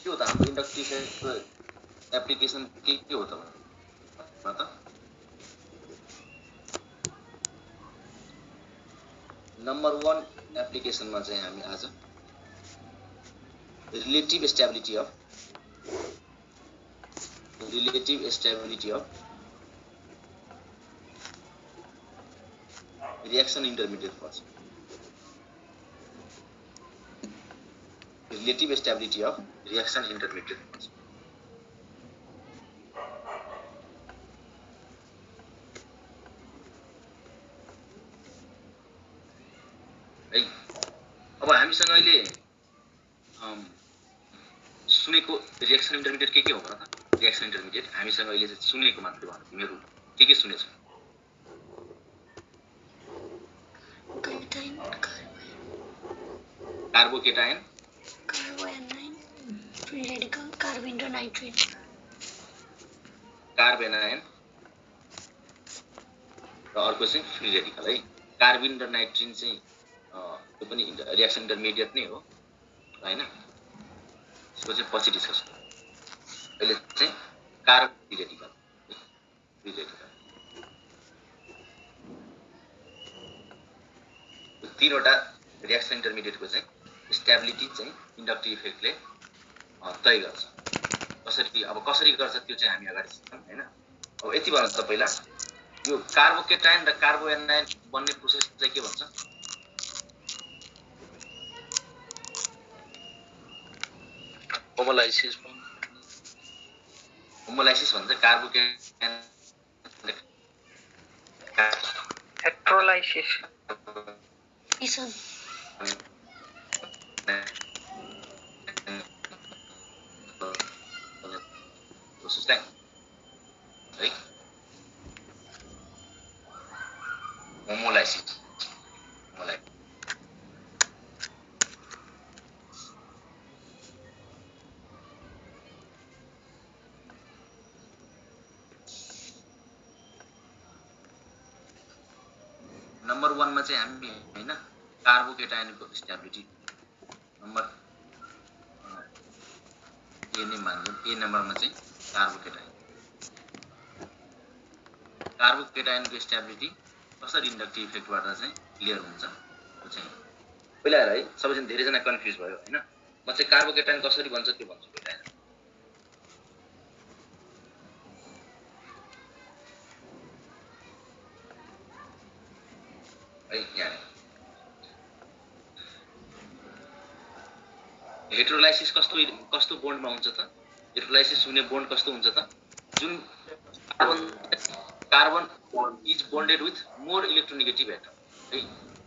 के हो त हाम्रो इन्डक्टिभ इफेक्टको एप्लिकेसन के हो त नम्बर 1 एप्लिकेसनमा चाहिँ हामी आज relative stability of reaction intermediate पर्छ। relative stability of reaction intermediate पर्छ। है अब हामीसँग अहिले सुनेको रिएक्सन इन्टरमिडिएट के हो त? रिएक्सन इन्टरमिडिएट हामीसँग अहिले चाहिँ सुनेको मात्र भयो। तिमीहरू के सुनेछौ? कार्बोकेटायन, कार्बोएनाइन, फ्री रेडिकल, कार्बिन र नाइट्रिन। कार्बेनायन र अर्को चाहिँ फ्री रेडिकल है। कार्बिन र नाइट्रिन चाहिँ त्यो पनि रिएक्सन इन्टरमिडिएट नै हो हैन? त्यसको चाहिँ पछि डिस्कस गरौँ। अहिले चाहिँ कार्बन रेडिकल, फ्री रेडिकल तीनवटा रिएक्सन इन्टरमिडिएटको चाहिँ स्टेबिलिटी चाहिँ इन्डक्टिभ इफेक्टले तय गर्छ। कसरी गर्छ त्यो चाहिँ हामी अगाडि सिक्छौँ हैन? अब यति भन्नु त पहिला यो कार्बोकेटायन र कार्बोएनायन बन्ने प्रोसेस चाहिँ के भन्छ? होमोलाइसिस भन्छ। कार्बोकेटायन हेट्रोलाइसिस प्रोसेस है। होमोलाइसिस नम्बर 1 मा चाहिँ हामी हैन कार्बोकेटायनको स्टेबिलिटी नम्बर ए नै मान्छौँ। ए नम्बरमा चाहिँ कार्बोकेटायनको स्टेबिलिटी कसरी इन्डक्टिभ इफेक्टबाट चाहिँ क्लियर हुन्छ त्यो चाहिँ पहिला है सबैजना धेरैजना कन्फ्युज भयो हैन? म चाहिँ कार्बोकेटायन कसरी बन्छ त्यो भन्छु पहिला हैन? हेट्रोलाइसिस कस्तो बोन्डमा हुन्छ त? हेट्रोलाइसिस हुने बोन्ड कस्तो हुन्छ त? जुन carbon is bonded with more electronegative atom है।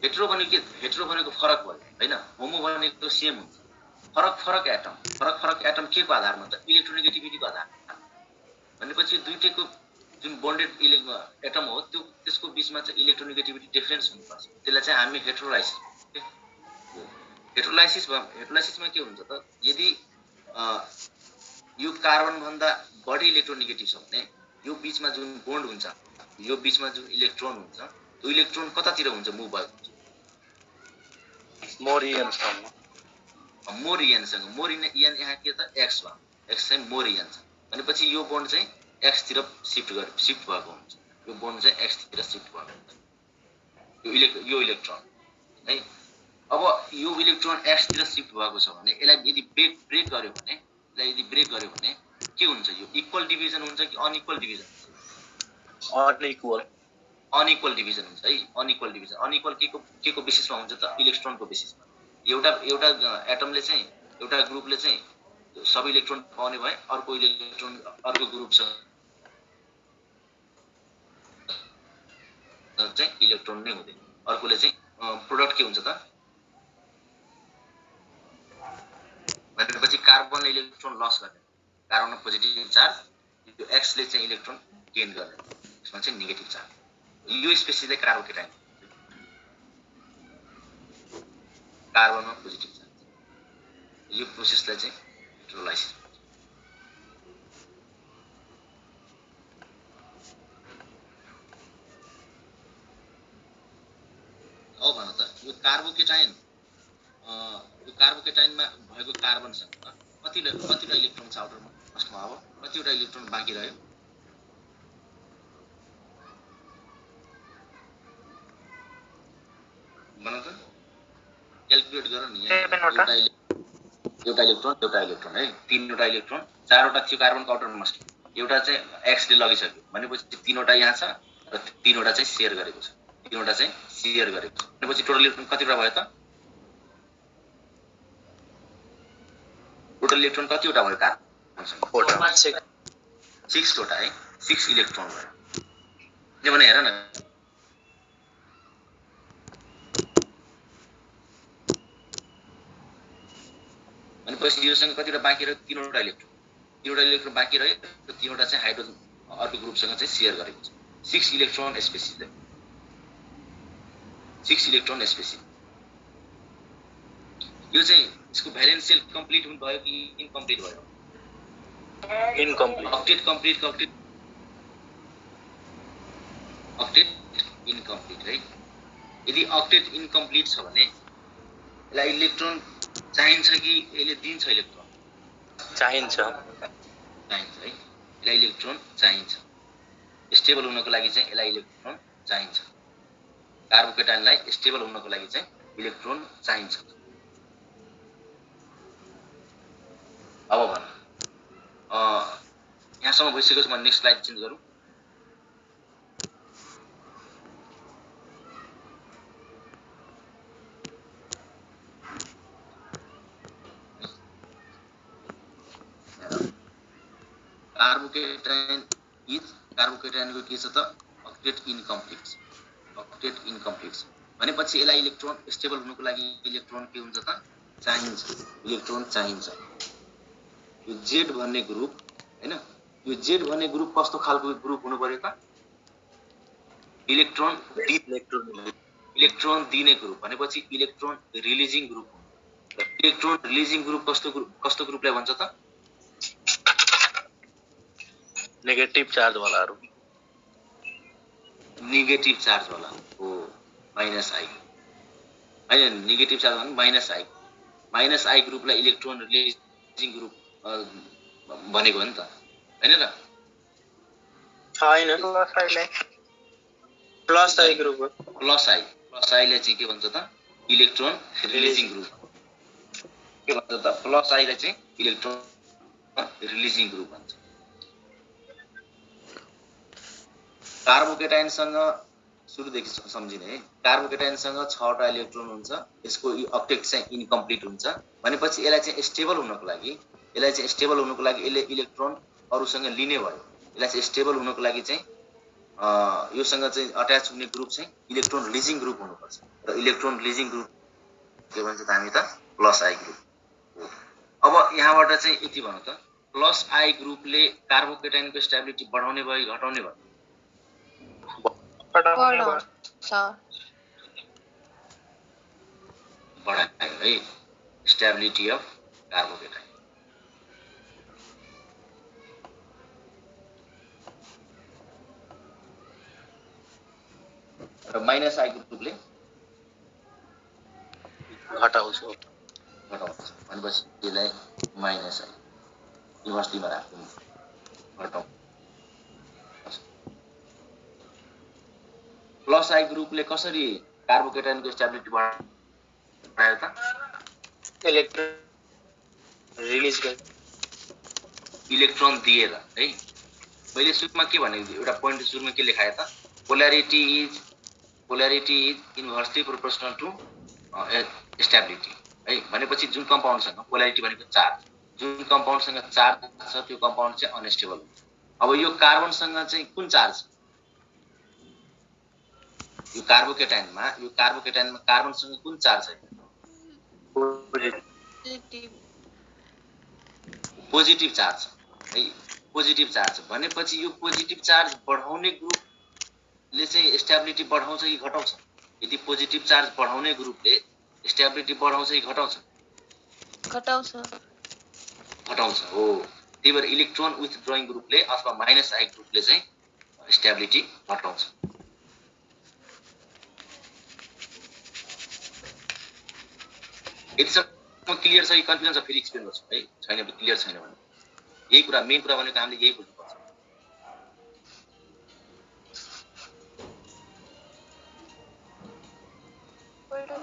हेट्रो भनेको फरक भयो हैन? होमो भनेको सेम हुन्छ। फरक एटम के को आधारमा त? इलेक्ट्रोनेगेटिभिटीको आधारमा। भनेपछि दुईटैको जुन बोन्डेड एटम हो त्यसको बीचमा चाहिँ इलेक्ट्रोनेगेटिभिटी डिफरेन्स हुनुपर्छ। त्यसलाई चाहिँ हामी हेट्रोलाइसिसमा के हुन्छ त? यदि यो कार्बन भन्दा बढी इलेक्ट्रोनेगेटिभ छ भने यो बीचमा जुन बोन्ड हुन्छ, यो बीचमा जुन इलेक्ट्रोन हुन्छ, त्यो इलेक्ट्रोन कतातिर हुन्छ? मुभ भएको हुन्छ मोर इयनसँग। मोर इयन यहाँ के त? एक्स भयो। एक्स चाहिँ मोर इयन छ भनेपछि यो बोन्ड चाहिँ एक्स तिर शिफ्ट भएको हुन्छ। यो बोन्ड चाहिँ एक्स तिर शिफ्ट भएको हुन्छ यो इलेक्ट्रोन है। अब यो इलेक्ट्रोन एक्स तिर शिफ्ट भएको छ भने यसलाई यदि ब्रेक गर्यो भने के हुन्छ? यो इक्वल डिभिजन हुन्छ कि अनइक्वल डिभिजन हुन्छ? अनइक्वल डिभिजन हुन्छ है। अनइक्वल के को बेसिसमा हुन्छ त? इलेक्ट्रोनको बेसिसमा। एउटा एटमले चाहिँ एउटा ग्रुपले चाहिँ सबै इलेक्ट्रोन पाउने भए अर्को ग्रुपसँग चाहिँ इलेक्ट्रोन नै हुँदैन। अर्कोले चाहिँ प्रोडक्ट के हुन्छ त भनेपछि कार्बनले इलेक्ट्रोन लस गर्ने, कार्बनमा पोजिटिभ चार्ज, यो एक्सले चाहिँ इलेक्ट्रोन गेन गर्ने, यसमा चाहिँ नेगेटिभ चार्ज। यो स्पेसिसलाई कार्बोकेटाइन, कार्बनमा पोजिटिभ चार्ज, यो प्रोसेसलाई चाहिँ इलेक्ट्रोलाइसिस भन्छ। अब भन त यो कार्बोकेटाइनमा भएको कार्बनसँग कतिवटा इलेक्ट्रोन छ आउटरमा फर्स्टमा, अब कतिवटा इलेक्ट्रोन बाँकी रह्यो? भन त, क्याल्कुलेट गर नि। यहाँ एउटा इलेक्ट्रोन है, तीनवटा इलेक्ट्रोन, चारवटा थियो कार्बनको आउटर मोस्ट, एउटा चाहिँ एक्सले लगिसक्यो भनेपछि तीनवटा यहाँ छ र तीनवटा चाहिँ शेयर गरेको छ, भनेपछि टोटल इलेक्ट्रोन कतिवटा भयो त? टोटल इलेक्ट्रोन कतिवटा भयो कार्बनसँग? 6 वटा है, 6 इलेक्ट्रोन भयो। किनभने हेर न, भनेपछि योसँग कतिवटा बाँकी रह्यो? तीनवटा इलेक्ट्रोन बाँकी रह्यो र तीनवटा चाहिँ हाइड्रोजन अर्को ग्रुपसँग चाहिँ शेयर गरेको छ। 6 इलेक्ट्रोन स्पेसिस, 6 इलेक्ट्रोन स्पेसिस। यो चाहिँ यसको भ्यालेन्स सेल कम्प्लिट हुनु भयो कि इनकम्प्लिट भयो? इनकम्प्लिट। अक्टेट इनकम्प्लिट है। यदि अक्टेट इनकम्प्लिट छ भने यसलाई इलेक्ट्रोन चाहिन्छ कि यसले दिन्छ इलेक्ट्रोन? चाहिन्छ है, यसलाई इलेक्ट्रोन चाहिन्छ। स्टेबल हुनको लागि चाहिँ यसलाई इलेक्ट्रोन चाहिन्छ। कार्बोकेटाइनलाई स्टेबल हुनको लागि चाहिँ इलेक्ट्रोन चाहिन्छ। अब भन, यहाँसम्म भइसकेको छ। म नेक्स्ट स्लाइड चेन्ज गरौँ। कार्बोकेटाइनको के छ त? अक्टेट इनकम्प्लिट भनेपछि यसलाई इलेक्ट्रोन स्टेबल हुनको लागि इलेक्ट्रोन के हुन्छ त? इलेक्ट्रोन चाहिन्छ। यो जेड भन्ने ग्रुप हैन, यो जेड भन्ने ग्रुप कस्तो खालको ग्रुप हुनु पर्यो त? इलेक्ट्रोन दिने ग्रुप भनेपछि electron releasing group. Electron releasing group कस्तो ग्रुपलाई भन्छ त? नेगेटिभ चार्ज वालाहरु। नेगेटिभ चार्ज वाला हो, माइनस आई हैन, नेगेटिभ चार्ज भने माइनस आई ग्रुपलाई इलेक्ट्रोन रिलिजिङ ग्रुप भनेको हो नि त, हैन र? छैन, प्लस आई ग्रुप हो। प्लस आईलाई चाहिँ के भन्छ त? Electron releasing group. के भन्छ त? प्लस आईलाई चाहिँ इलेक्ट्रोन रिलिजिङ ग्रुप भन्छ। कार्बोकेटाइनसँग सुरुदेखि सम्झिने है, कार्बोकेटाइनसँग 6 वटा इलेक्ट्रोन हुन्छ, यसको अक्टेट चाहिँ इनकम्प्लिट हुन्छ भनेपछि यसलाई चाहिँ स्टेबल हुनको लागि यसले इलेक्ट्रोन अरूसँग लिने भयो। यसलाई चाहिँ स्टेबल हुनको लागि चाहिँ योसँग चाहिँ अट्याच हुने ग्रुप चाहिँ इलेक्ट्रोन रिलिजिङ ग्रुप हुनुपर्छ र इलेक्ट्रोन रिलिजिङ ग्रुप के भन्छ त हामी त? प्लस आई ग्रुप हो। अब यहाँबाट चाहिँ यति भन्नु त, प्लस आई ग्रुपले कार्बोकेटाइनको स्टेबिलिटी बढाउने भयो कि घटाउने भयो? बढायो है, स्टेबिलिटी अफ कार्बोकेटाइन। र माइनस आई ग्रुपले घटाउँछ भनेपछि यसलाई माइनस आई युनिभर्सिटीमा राख्नु घटाउँ। प्लस आई ग्रुपले कसरी कार्बोकेटाइनको स्टेबिलिटी बढायो त? इलेक्ट्रोन रिलिज गर्छ, इलेक्ट्रोन दिएर है। मैले सुरुमा के भनेको, एउटा पोइन्ट सुरुमा के लेखाए त? Polarity is inversely proportional to stability है। भनेपछि जुन कम्पाउन्डसँग पोलैरिटी भनेको चार्ज, जुन कम्पाउन्डसँग चार्ज छ त्यो कम्पाउन्ड चाहिँ अनस्टेबल हुन्छ। अब यो कार्बनसँग चाहिँ कुन चार्ज? यो कार्बोकेटाइनमा कार्बनसँग कुन चार्ज छ? पोजिटिभ चार्ज है, पोजिटिभ चार्ज भनेपछि यो पोजिटिभ चार्ज बढाउने ग्रुपले चाहिँ स्टेबिलिटी बढाउँछ कि घटाउँछ? यदि पोजिटिभ चार्ज बढाउने ग्रुपले स्टेबिलिटी बढाउँछ कि घटाउँछ? घटाउँछ हो। त्यही भएर इलेक्ट्रोन विथड्रइङ ग्रुपले अथवा माइनस आई ग्रुपले चाहिँ स्टेबिलिटी घटाउँछ। यतिसम्म क्लियर छ कि कन्फ्युजन छ? फेरि एक्सप्लेन गर्छु है, छैन भने क्लियर छैन भने। यही कुरा मेन कुरा भनेको हामीले यही बुझ्नुपर्छ।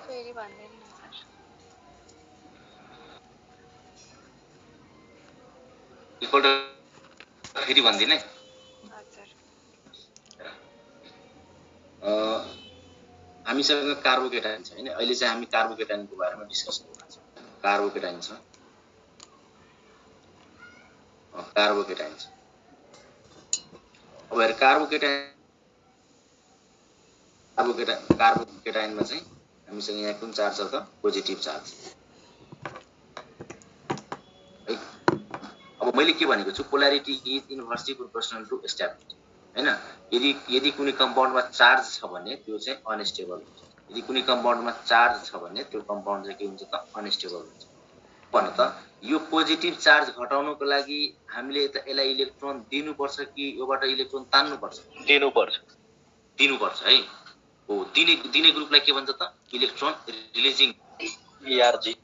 फेरि भन्दैन सर। इक्वल फेरि भन्दिने। हजुर। हामीसँग कार्बोकेटाइन छ हैन, अहिले चाहिँ हामी कार्बोकेटाइनको बारेमा डिस्कस गरिरहेछौँ। कार्बोकेटाइन छ, कार्बोकेटाइन छ। अब हेर कार्बोकेटाइनमा चाहिँ हामीसँग यहाँ कुन चार्ज छ त? पोजिटिभ चार्ज है। अब मैले के भनेको छु, polarity is inversely proportional to stability हैन। यदि कुनै कम्पाउन्डमा चार्ज छ भने त्यो चाहिँ अनस्टेबल हुन्छ। यदि कुनै कम्पाउन्डमा चार्ज छ भने त्यो कम्पाउन्ड चाहिँ के हुन्छ त? अनस्टेबल हुन्छ। भने त यो पोजिटिभ चार्ज घटाउनको लागि हामीले त यसलाई इलेक्ट्रोन दिनुपर्छ कि योबाट इलेक्ट्रोन तान्नुपर्छ? दिनुपर्छ है। हो, दिने ग्रुपलाई के भन्छ त? Electron releasing ERG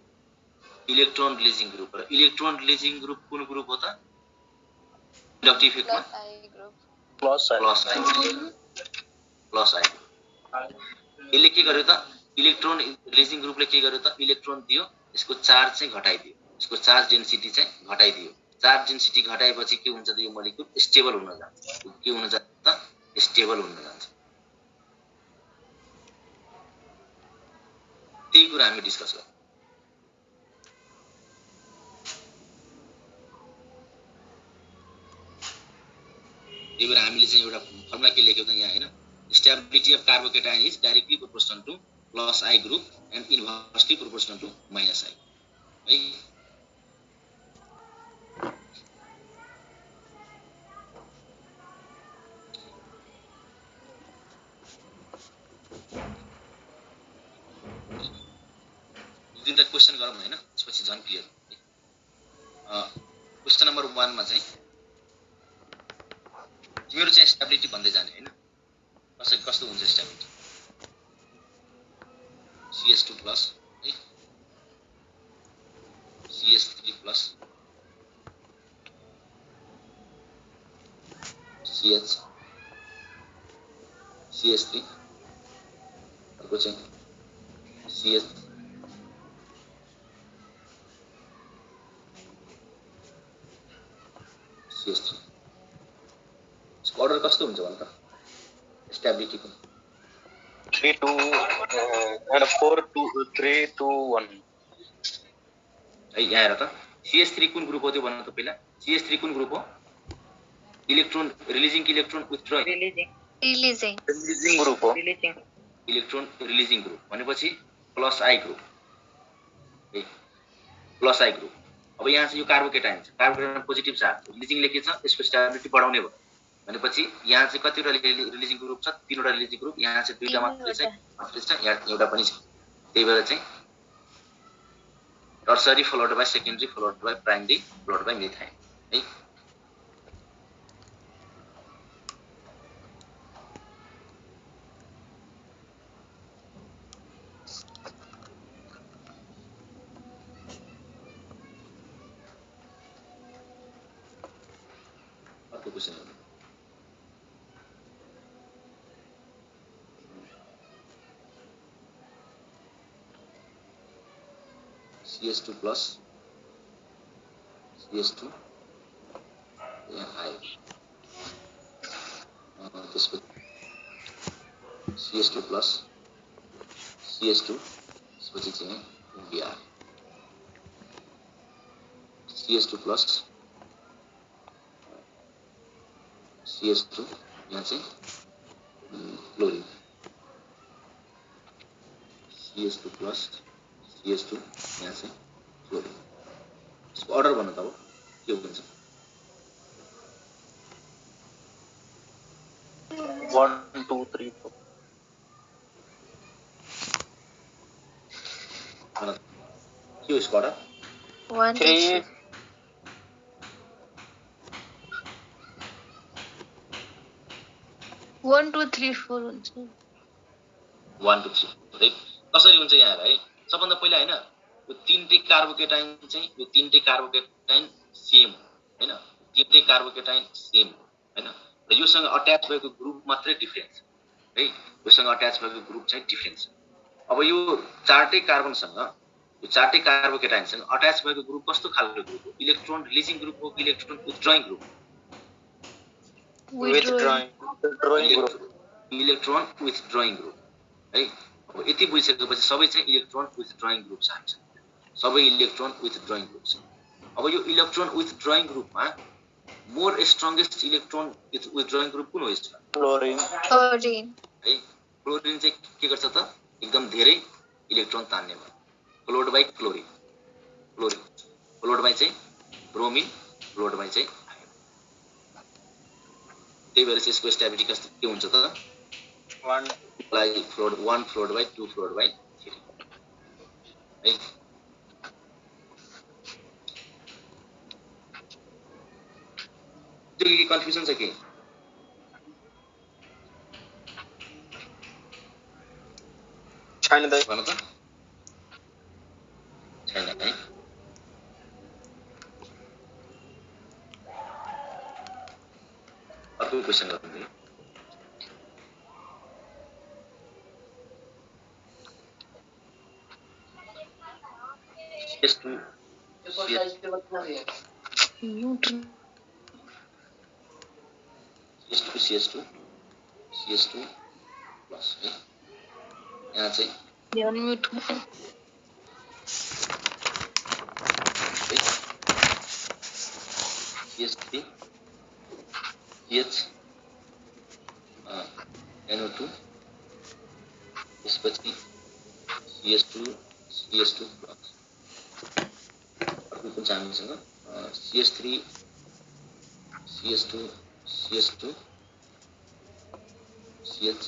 electron releasing group. र इलेक्ट्रोन रिलिजिङ ग्रुप कुन ग्रुप हो त? इन्डक्टिभ इफेक्टमा प्लस आई। यसले के गर्यो त? इलेक्ट्रोन रिलिजिङ ग्रुपले के गर्यो त? इलेक्ट्रोन दियो, यसको चार्ज चाहिँ घटाइदियो, यसको चार्ज डेन्सिटी चाहिँ घटाइदियो। चार्ज डेन्सिटी घटाएपछि के हुन्छ त? यो मोलिक्युल स्टेबल हुन जान्छ। के हुन जान्छ त? स्टेबल हुन जान्छ। त्यही कुरा हामी डिस्कस गर्छौँ। त्यही भएर हामीले चाहिँ एउटा फर्मुला के लेख्यौँ त यहाँ हैन? Stability of carbocation is directly proportional to plus I group and inversely proportional to minus I है। दुईटा क्वेशन गरौँ हैन, त्यसपछि झन् क्लियर। क्वेशन नम्बर 1 मा चाहिँ तिमीहरु चाहिँ स्टेबिलिटी भन्दै जाने हैन, कस्तो हुन्छ स्टेबिलिटी? CS2 प्लस है, CS3 प्लस, CS3 अर्को चाहिँ CS3। यसको अर्डर कस्तो हुन्छ भन्छ स्टेबिलिटीको? 3 2 4 2 3 2 1 है। यहाँ हेर त, CS3 कुन ग्रुप हो त्यो भन्नु त पहिला। CS3 कुन ग्रुप हो? इलेक्ट्रोन रिलिजिङ कि इलेक्ट्रोन विथड्रइङ? रिलिजिङ ग्रुप हो। इलेक्ट्रोन रिलिजिङ ग्रुप भनेपछि प्लस आई ग्रुप है, प्लस आई ग्रुप। अब यहाँ चाहिँ यो कार्बोकेटाइन छ, कार्बोकेटाइन पोजिटिभ चार्ज, रिलिजिङले के छ? यसको स्टेबिलिटी बढाउने भयो भनेपछि यहाँ चाहिँ कतिवटा रिलिजिङ ग्रुप छ? 3वटा रिलिजिङ ग्रुप। यहाँ चाहिँ 2टा मात्रै छ, यहाँ एउटा पनि छ। त्यही भएर चाहिँ tertiary followed by secondary followed by primary followed by methyl है। अर्को क्वेशन हेर्नु। CS2 प्लस CS2 यहाँ आयो, त्यसपछि CS2 प्लस CS2, त्यसपछि चाहिँ BR, CS2 प्लस CS2, यहाँ चाहिँ क्लोरिन, CS2 प्लस CS2 यहाँ चाहिँ फ्लोरिन। यसको अर्डर भन्नु त अब के हुन्छ? 1 2 3 4 भन त। के हो यसको अर्डर? 1 2 3 3 1 2 3 4 हुन्छ 1 2 3 है। कसरी हुन्छ यहाँ हेर है। सबभन्दा पहिला हैन यो तीनटै कार्बोकेटाइन चाहिँ यो तीनटै कार्बोकेटाइन सेम हैन, तीनटै कार्बोकेटाइन सेम हैन, र योसँग अट्याच भएको ग्रुप मात्रै डिफरेन्स है। योसँग अट्याच भएको ग्रुप चाहिँ डिफरेन्स। अब यो चारटै कार्बनसँग यो चारटै कार्बोकेटाइनसँग अट्याच भएको ग्रुप कस्तो खालको ग्रुप हो? इलेक्ट्रोन रिलिजिङ ग्रुप हो कि electron withdrawing group? withdrawing group electron withdrawing group है। अब यति बुझिसकेपछि सबै चाहिँ इलेक्ट्रोन विथड्रइङ ग्रुप छ हामीसँग। सबै इलेक्ट्रोन विथड्रइङ ग्रुप छ। अब यो इलेक्ट्रोन विथड्रइङ ग्रुपमा more strongest electron withdrawing group कुन हो यसमा? chlorine क्लोरिन है। क्लोरिन चाहिँ के गर्छ त? एकदम धेरै इलेक्ट्रोन तान्ने भयो। Closed by chlorine, chlorine closed by चाहिँ ब्रोमिन, क्लोड बाइ चाहिँ आयोन। त्यही भएर चाहिँ यसको स्टेबिलिटी कस्तो के हुन्छ त? 1 like followed 1 followed by 2 followed by 3 है। त्यो के कन्फ्युजन छ के? छैन दाइ भन त। छैन है। अर्को क्वेसन गर्नु। CS2 CS2 प्लस है। यहाँ चाहिँ म्युट CS3 CH NO2 त्यसपछि CS2 प्लस। अर्को कुन छ हामीसँग? CS3 CS2 CH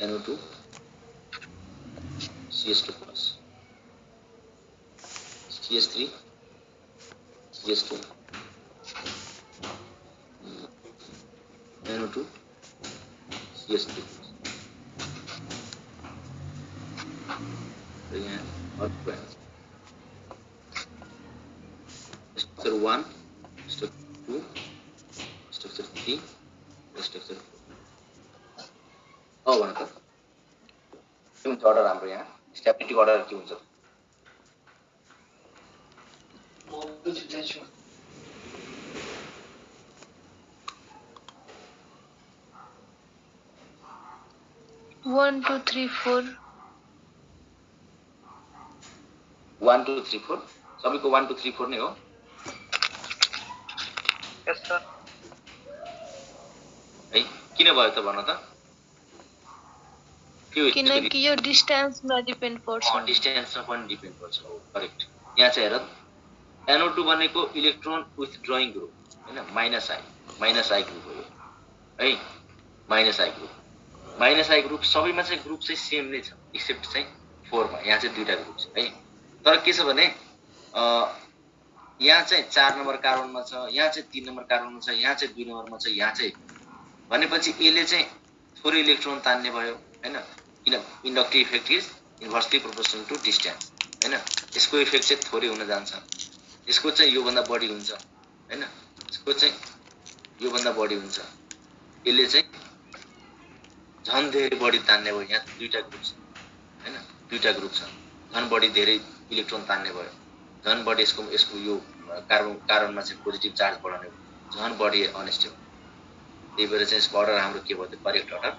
NO2 CS2 plus CS3 CS2 NO2 CS3 plus. यहाँ अर्को स्ट्रक्चर 1 स्ट्रक्चर 2 स्ट्रक्चर 3 स्ट्रक्चर 4। भन त के हुन्छ अर्डर हाम्रो यहाँ? स्टेबिलिटी अर्डर के हुन्छ? One, two, three, four. 1 2 3 4 सबैको 1 2 3 4 नै हो। यस सर है। किन भयो त भन त? के हो? किनकि यो डिस्टेन्समा डिपेन्ड पर्छ डिस्टेन्समा पनि डिपेन्ड पर्छ। हो करेक्ट। यहाँ चाहिँ हेर NO2 भनेको इलेक्ट्रोन विथड्रइङ ग्रुप हैन, माइनस आई ग्रुप हो यो है। माइनस आई ग्रुप सबैमा चाहिँ ग्रुप चाहिँ सेम नै छ एक्सेप्ट चाहिँ 4 मा। यहाँ चाहिँ दुईटा ग्रुप छ है। तर के छ भने यहाँ चाहिँ 4 नम्बर कार्बनमा छ, यहाँ चाहिँ 3 नम्बर कार्बनमा छ, यहाँ चाहिँ 2 नम्बरमा छ, यहाँ चाहिँ भनेपछि यसले चाहिँ थोरै इलेक्ट्रोन तान्ने भयो हैन। किन inductive effect is inversely proportional to distance हैन। यसको इफेक्ट चाहिँ थोरै हुन जान्छ, यसको चाहिँ यो भन्दा बढी हुन्छ हैन। यसको चाहिँ यो भन्दा बढी हुन्छ, यसले चाहिँ झन् धेरै बढी तान्ने भयो। यहाँ दुईटा ग्रुप छ हैन, दुईटा ग्रुप छ, झन् बढी धेरै इलेक्ट्रोन तान्ने भयो, झन् बढी यसको यो कार्बनमा चाहिँ पोजिटिभ चार्ज बढाउने भयो, झन् बढी अनेस्टेबल। त्यही भएर चाहिँ यसको अर्डर हाम्रो के भयो त? Correct order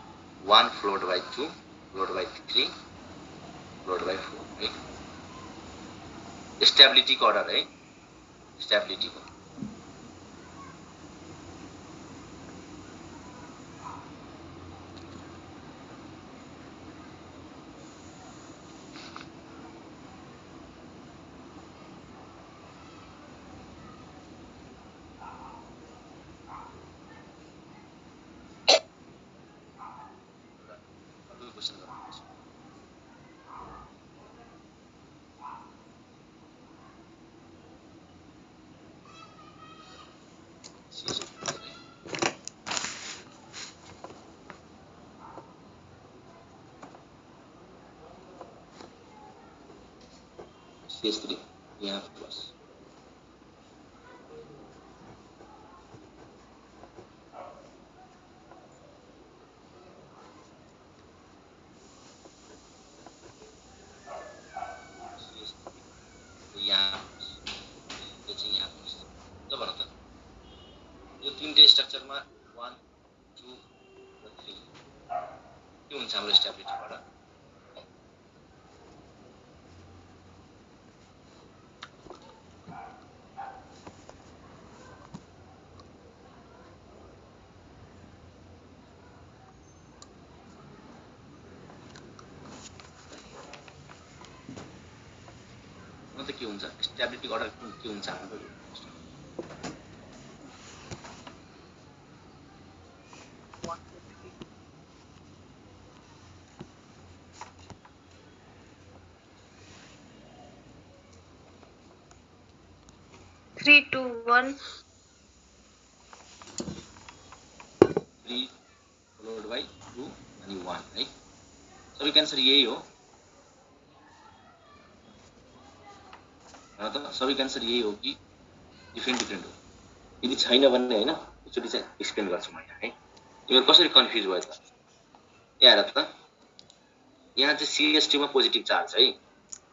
1 followed by 2 followed by 3 followed by 4 है। स्टेबिलिटीको अर्डर है, स्टेबिलिटीको। CS3 यहाँ प्लस यहाँ यो चाहिँ यहाँ प्लस ल भन त यो तीनटै स्ट्रक्चरमा 1 2 र 3 के हुन्छ हाम्रो स्टेबिलिटीबाट त के हुन्छ स्टेबिलिटी अर्डर के हुन्छ हाम्रो 3, 2, 1. 3 followed by 2 अनि 1 है सबैको आन्सर यही हो त सबैको आन्सर यही हो कि डिफ्रेन्ट हो यदि छैन भन्ने हैन एकचोटि चाहिँ एक्सप्लेन गर्छु म यहाँ है तिम्रो कसरी कन्फ्युज भयो त यहाँ हेर त यहाँ चाहिँ CH2 मा पोजिटिभ चार्ज है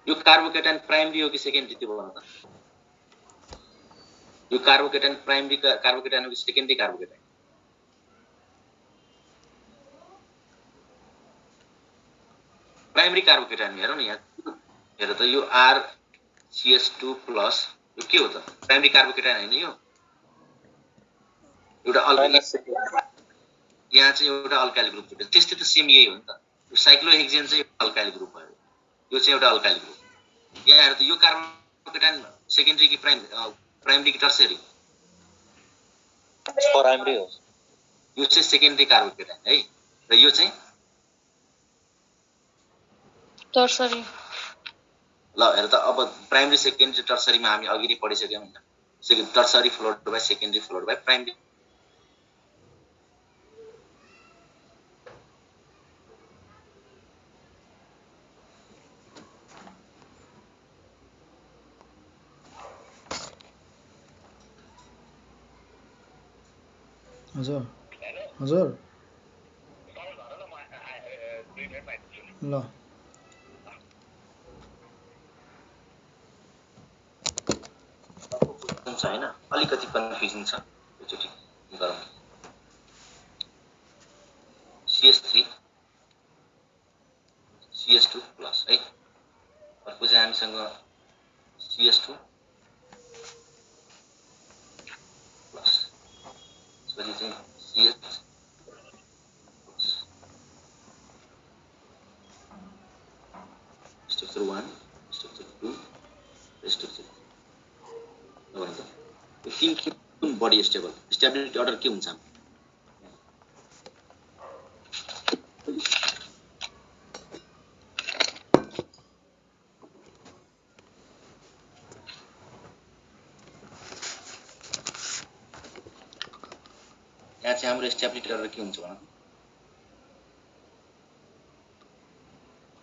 यो कार्बोकेटाइन प्राइमरी हो कि सेकेन्डरी त्यो भन त यो कार्बोकेटाइन प्राइमरी कार्बोकेटाइन हो कि सेकेन्डरी कार्बोकेटाइन प्राइमरी कार्बोकेटाइन हेरौ न यहाँ हेर त यो RCH2 प्लस यो के हो त प्राइमरी कार्बोकेटाइन हैन यो एउटा अल्काइल यहाँ चाहिँ एउटा अल्काइल ग्रुप जुट्यो त्यस्तै त सेम यही हो नि त यो साइक्लोहेक्सेन चाहिँ अल्काइल ग्रुप भयो यो चाहिँ एउटा अल्काइल ग्रुप यहाँ हेर त यो कार्बोकेटाइन सेकेन्डरी कि प्राइमरी कि टर्सरी प्राइमरी हो यो चाहिँ सेकेन्डरी कार्बोकेटाइन है र यो चाहिँ Tertiary. ल हेर त अब प्राइमरी सेकेन्डरी टर्सरीमा हामी अघि नै पढिसक्यौं हैन second tertiary followed by secondary followed by primary हजुर हजुर ल छ हैन अलिकति कन्फ्युजन छ एकचोटि गरौँ CH3 CH2 प्लस है अर्को चाहिँ हामीसँग CH2 प्लस त्यसपछि चाहिँ CH स्ट्रक्चर 1 स्ट्रक्चर 2 स्ट्रक्चर कुन बडी स्टेबल स्टेबिलिटी अर्डर के हुन्छ यहाँ चाहिँ हाम्रो स्टेबिलिटी अर्डर के हुन्छ भन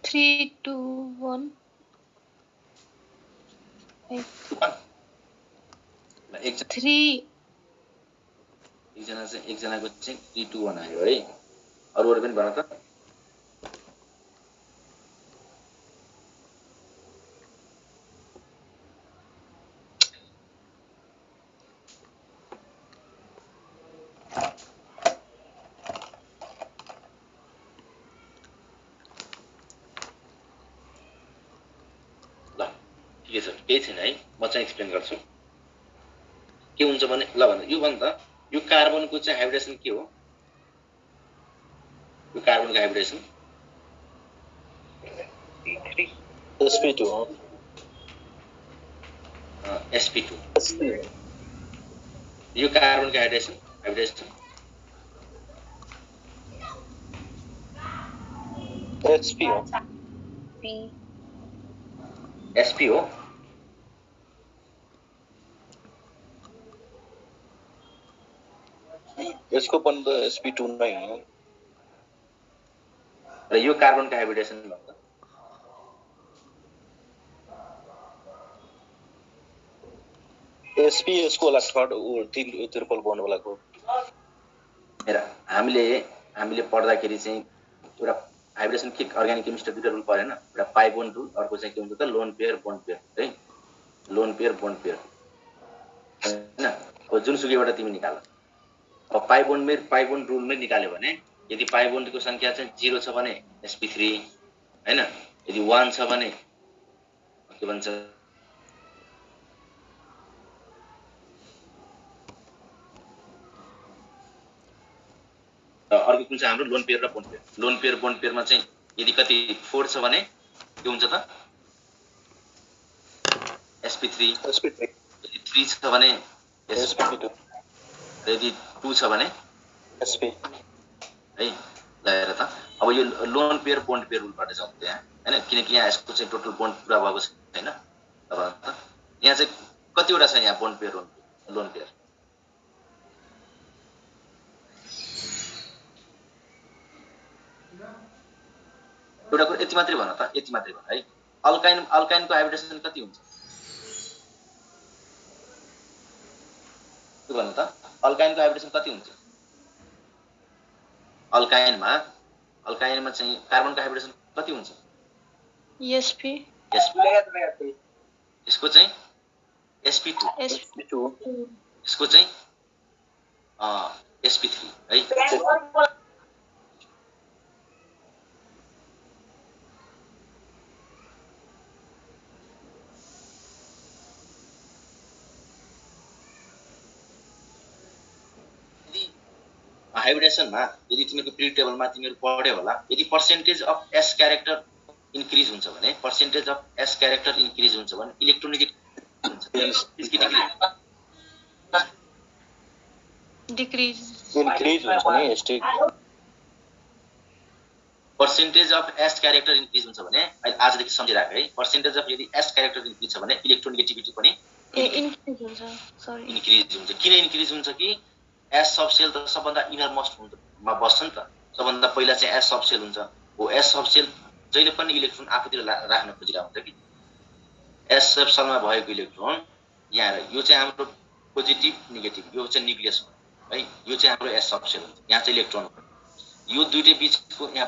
3, 2, 1. एकजनाको चाहिँ 3, 2, 1 आयो है अरूहरु पनि भन त के छ केही छैन है म चाहिँ एक्सप्लेन गर्छु के हुन्छ भने ल भन यो भन त यो कार्बनको चाहिँ हाइब्रिडेसन के हो यो कार्बनको हाइब्रिडेसन sp2 sp2 यो कार्बनको हाइब्रिडेसन sp हो P. sp हो यसको पनि त sp2 नै हो र यो कार्बनको हाइब्रिडेसन भन्छ sp यसको होला थर्ड ट्रिपल बोन्ड वालाको हेर हामीले पढ्दाखेरि चाहिँ एउटा हाइब्रिडेसन के अर्ग्यानिक केमिस्ट्री दुईटा रुल पढेन एउटा पाइ बोन्ड रुल अर्को चाहिँ के हुन्छ त लोन पेयर बोन्ड पेयर है लोन पेयर बोन्ड पेयर हैन अब जुनसुकैबाट तिमी निकाल अब पाइ बोन्ड रुलमै निकाल्यो भने यदि पाइ बोन्डको संख्या चाहिँ 0 छ भने sp3 हैन यदि 1 छ भने के भन्छ अर्को कुन चाहिँ हाम्रो लोन पेयर र बोन्ड पेयरमा चाहिँ यदि कति 4 छ भने के हुन्छ त sp3 यदि 3 छ भने sp2 यदि 2 छ भने sp है लगाएर त अब यो लोन पेयर बोन्ड पेयर रुलबाट छ त्यहाँ हैन किनकि यहाँ यसको चाहिँ टोटल बोन्ड पुरा भएको छैन अब यहाँ चाहिँ कतिवटा छ यहाँ बोन्ड पेयर लोन पेयर एउटा कुरा यति मात्रै भन है अल्काइनको हाइब्रिडेसन कति हुन्छ के भन्नु त अल्काइनको हाइब्रिडेसन कति हुन्छ अल्काइनमा चाहिँ कार्बनको हाइब्रिडेसन कति हुन्छ sp यसको चाहिँ sp2 यसको चाहिँ sp3 है हाइब्रिडेसनमा यदि तिमीको पिरियड टेबलमा तिमीहरु पढ्यौ होला यदि percentage of s character increase हुन्छ भने इलेक्ट्रोनेगेटिभ हुन्छ decrease इन्क्रिज हुन्छ नि stick percentage of s character increase हुन्छ भने आजदेखि सम्झिराख है पर्सेन्टेज अफ यदि s क्यारेक्टर इन्क्रिज छ भने इलेक्ट्रोनेगेटिभिटी पनि increase हुन्छ sorry इन्क्रिज हुन्छ किन इन्क्रिज हुन्छ कि s सबसेल त सबभन्दा इनर मोस्ट मा बस्छ नि त सबभन्दा पहिला चाहिँ s सबसेल हुन्छ हो s सबसेल जहिले पनि इलेक्ट्रोन आफूतिर राख्न खोजिरहेको हुन्छ कि s सबसेलमा भएको इलेक्ट्रोन यहाँ यो चाहिँ हाम्रो पोजिटिभ नेगेटिभ यो चाहिँ न्यूक्लियस है यो चाहिँ हाम्रो s सबसेल हुन्छ यहाँ चाहिँ इलेक्ट्रोन यो दुईटै बीचको यहाँ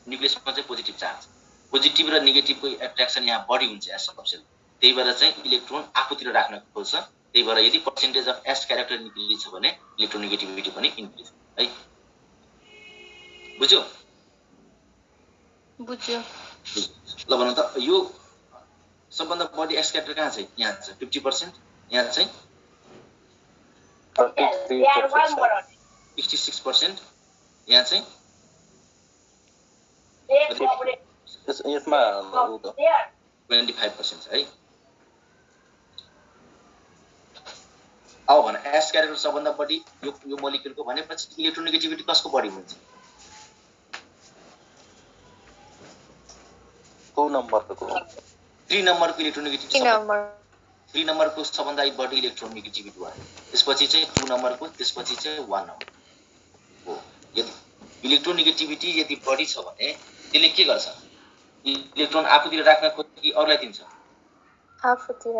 न्यूक्लियसमा चाहिँ पोजिटिभ चार्ज पोजिटिभ र नेगेटिभको एट्र्याक्सन यहाँ बढी हुन्छ s सबसेल त्यही भएर चाहिँ इलेक्ट्रोन आफूतिर राख्न खोज्छ त्यही भएर यदि percentage of s character increase छ भने इलेक्ट्रोनेगेटिभिटी पनि इन्क्रिज है बुझ्यौ ल भन त यो सबभन्दा बढी s क्यारेक्टर कहाँ छ यहाँ छ 50% यहाँ चाहिँ 66% यहाँ चाहिँ यसमा 25% है अब भन s क्यारेक्टर सबभन्दा बढी यो मोलिक्युलको भनेपछि इलेक्ट्रोनेगेटिभिटी कसको बढी हुन्छ 2 नम्बरको 3 नम्बरको इलेक्ट्रोनेगेटिभिटी 3 नम्बरको सबभन्दा बढी इलेक्ट्रोनेगेटिभिटी भयो त्यसपछि चाहिँ 2 नम्बरको त्यसपछि चाहिँ 1 नम्बर हो यदि इलेक्ट्रोनेगेटिभिटी यदि बढी छ भने त्यसले के गर्छ इलेक्ट्रोन आफूतिर राख्न खोज्छ कि अरूलाई दिन्छ आफूतिर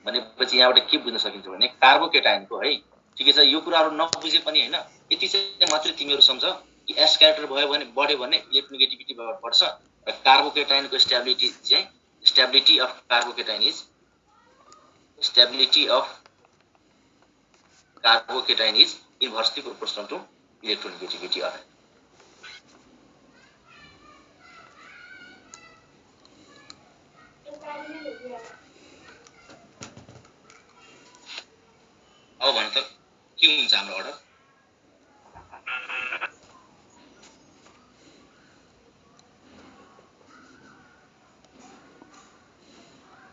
भनेपछि यहाँबाट के बुझ्न सकिन्छ भने कार्बोकेटाइनको है ठिकै छ यो कुराहरु नबुझे पनि हैन यति चाहिँ मात्र तिमीहरु सम्झ कि s क्यारेक्टर भयो भने बढ्यो भने इलेक्ट्रोनेगेटिभिटी बढ्छ र कार्बोकेटाइनको stability of carbocation is inversely proportional to electronegativity of अब भन त के हुन्छ हाम्रो अर्डर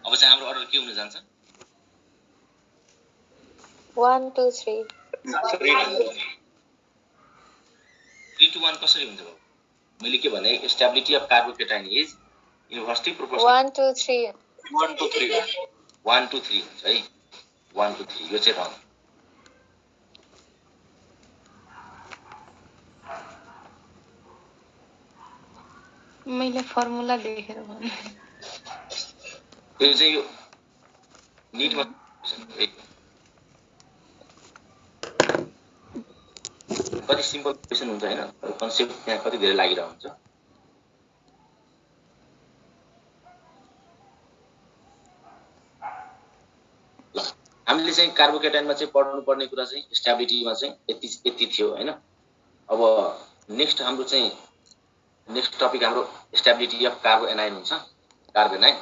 अब चाहिँ हाम्रो अर्डर के हुन जान्छ 1 2 3 3 to 1 कसरी हुन्छ बाबु मैले के भने stability of carbocation is inversely proportional 1 2 3 1 2 3 हुन्छ है 1 2 3 यो चाहिँ रङ। मैले फर्मुला देखेर भने यो चाहिँ यो निटमा कति सिम्पल क्वेसन हुन्छ हैन, कन्सेप्ट त्यहाँ कति धेरै लागिरहेको हुन्छ। ल हामीले चाहिँ कार्बोकेटाइनमा चाहिँ पढ्नु पर्ने कुरा चाहिँ स्टेबिलिटीमा चाहिँ यति थियो हैन। अब नेक्स्ट हाम्रो चाहिँ नेक्स्ट टपिक हाम्रो स्टेबिलिटी अफ कार्बो एनाइन हुन्छ, कार्बो एनाइन।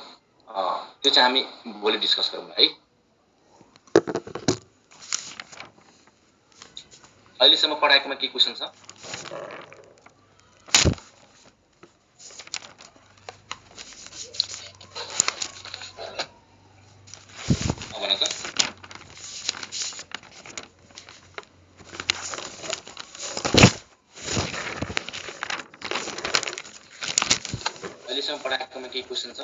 त्यो चाहिँ हामी भोलि डिस्कस गरौँ है। अहिलेसम्म पढाएकोमा के क्वेसन छ? भन त। अहिलेसम्म पढाएकोमा के क्वेसन छ?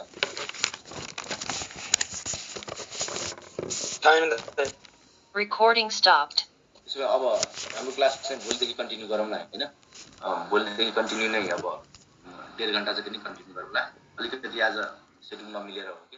Recording stopped. त्यसो भए अब हाम्रो क्लास चाहिँ भोलिदेखि कन्टिन्यू गरौँ न हैन। भोलिदेखि कन्टिन्यू नै अब 1.5 घण्टा जति नै कन्टिन्यू गरौँला। अलिकति आज सेड्युल नमिलेर हो कि।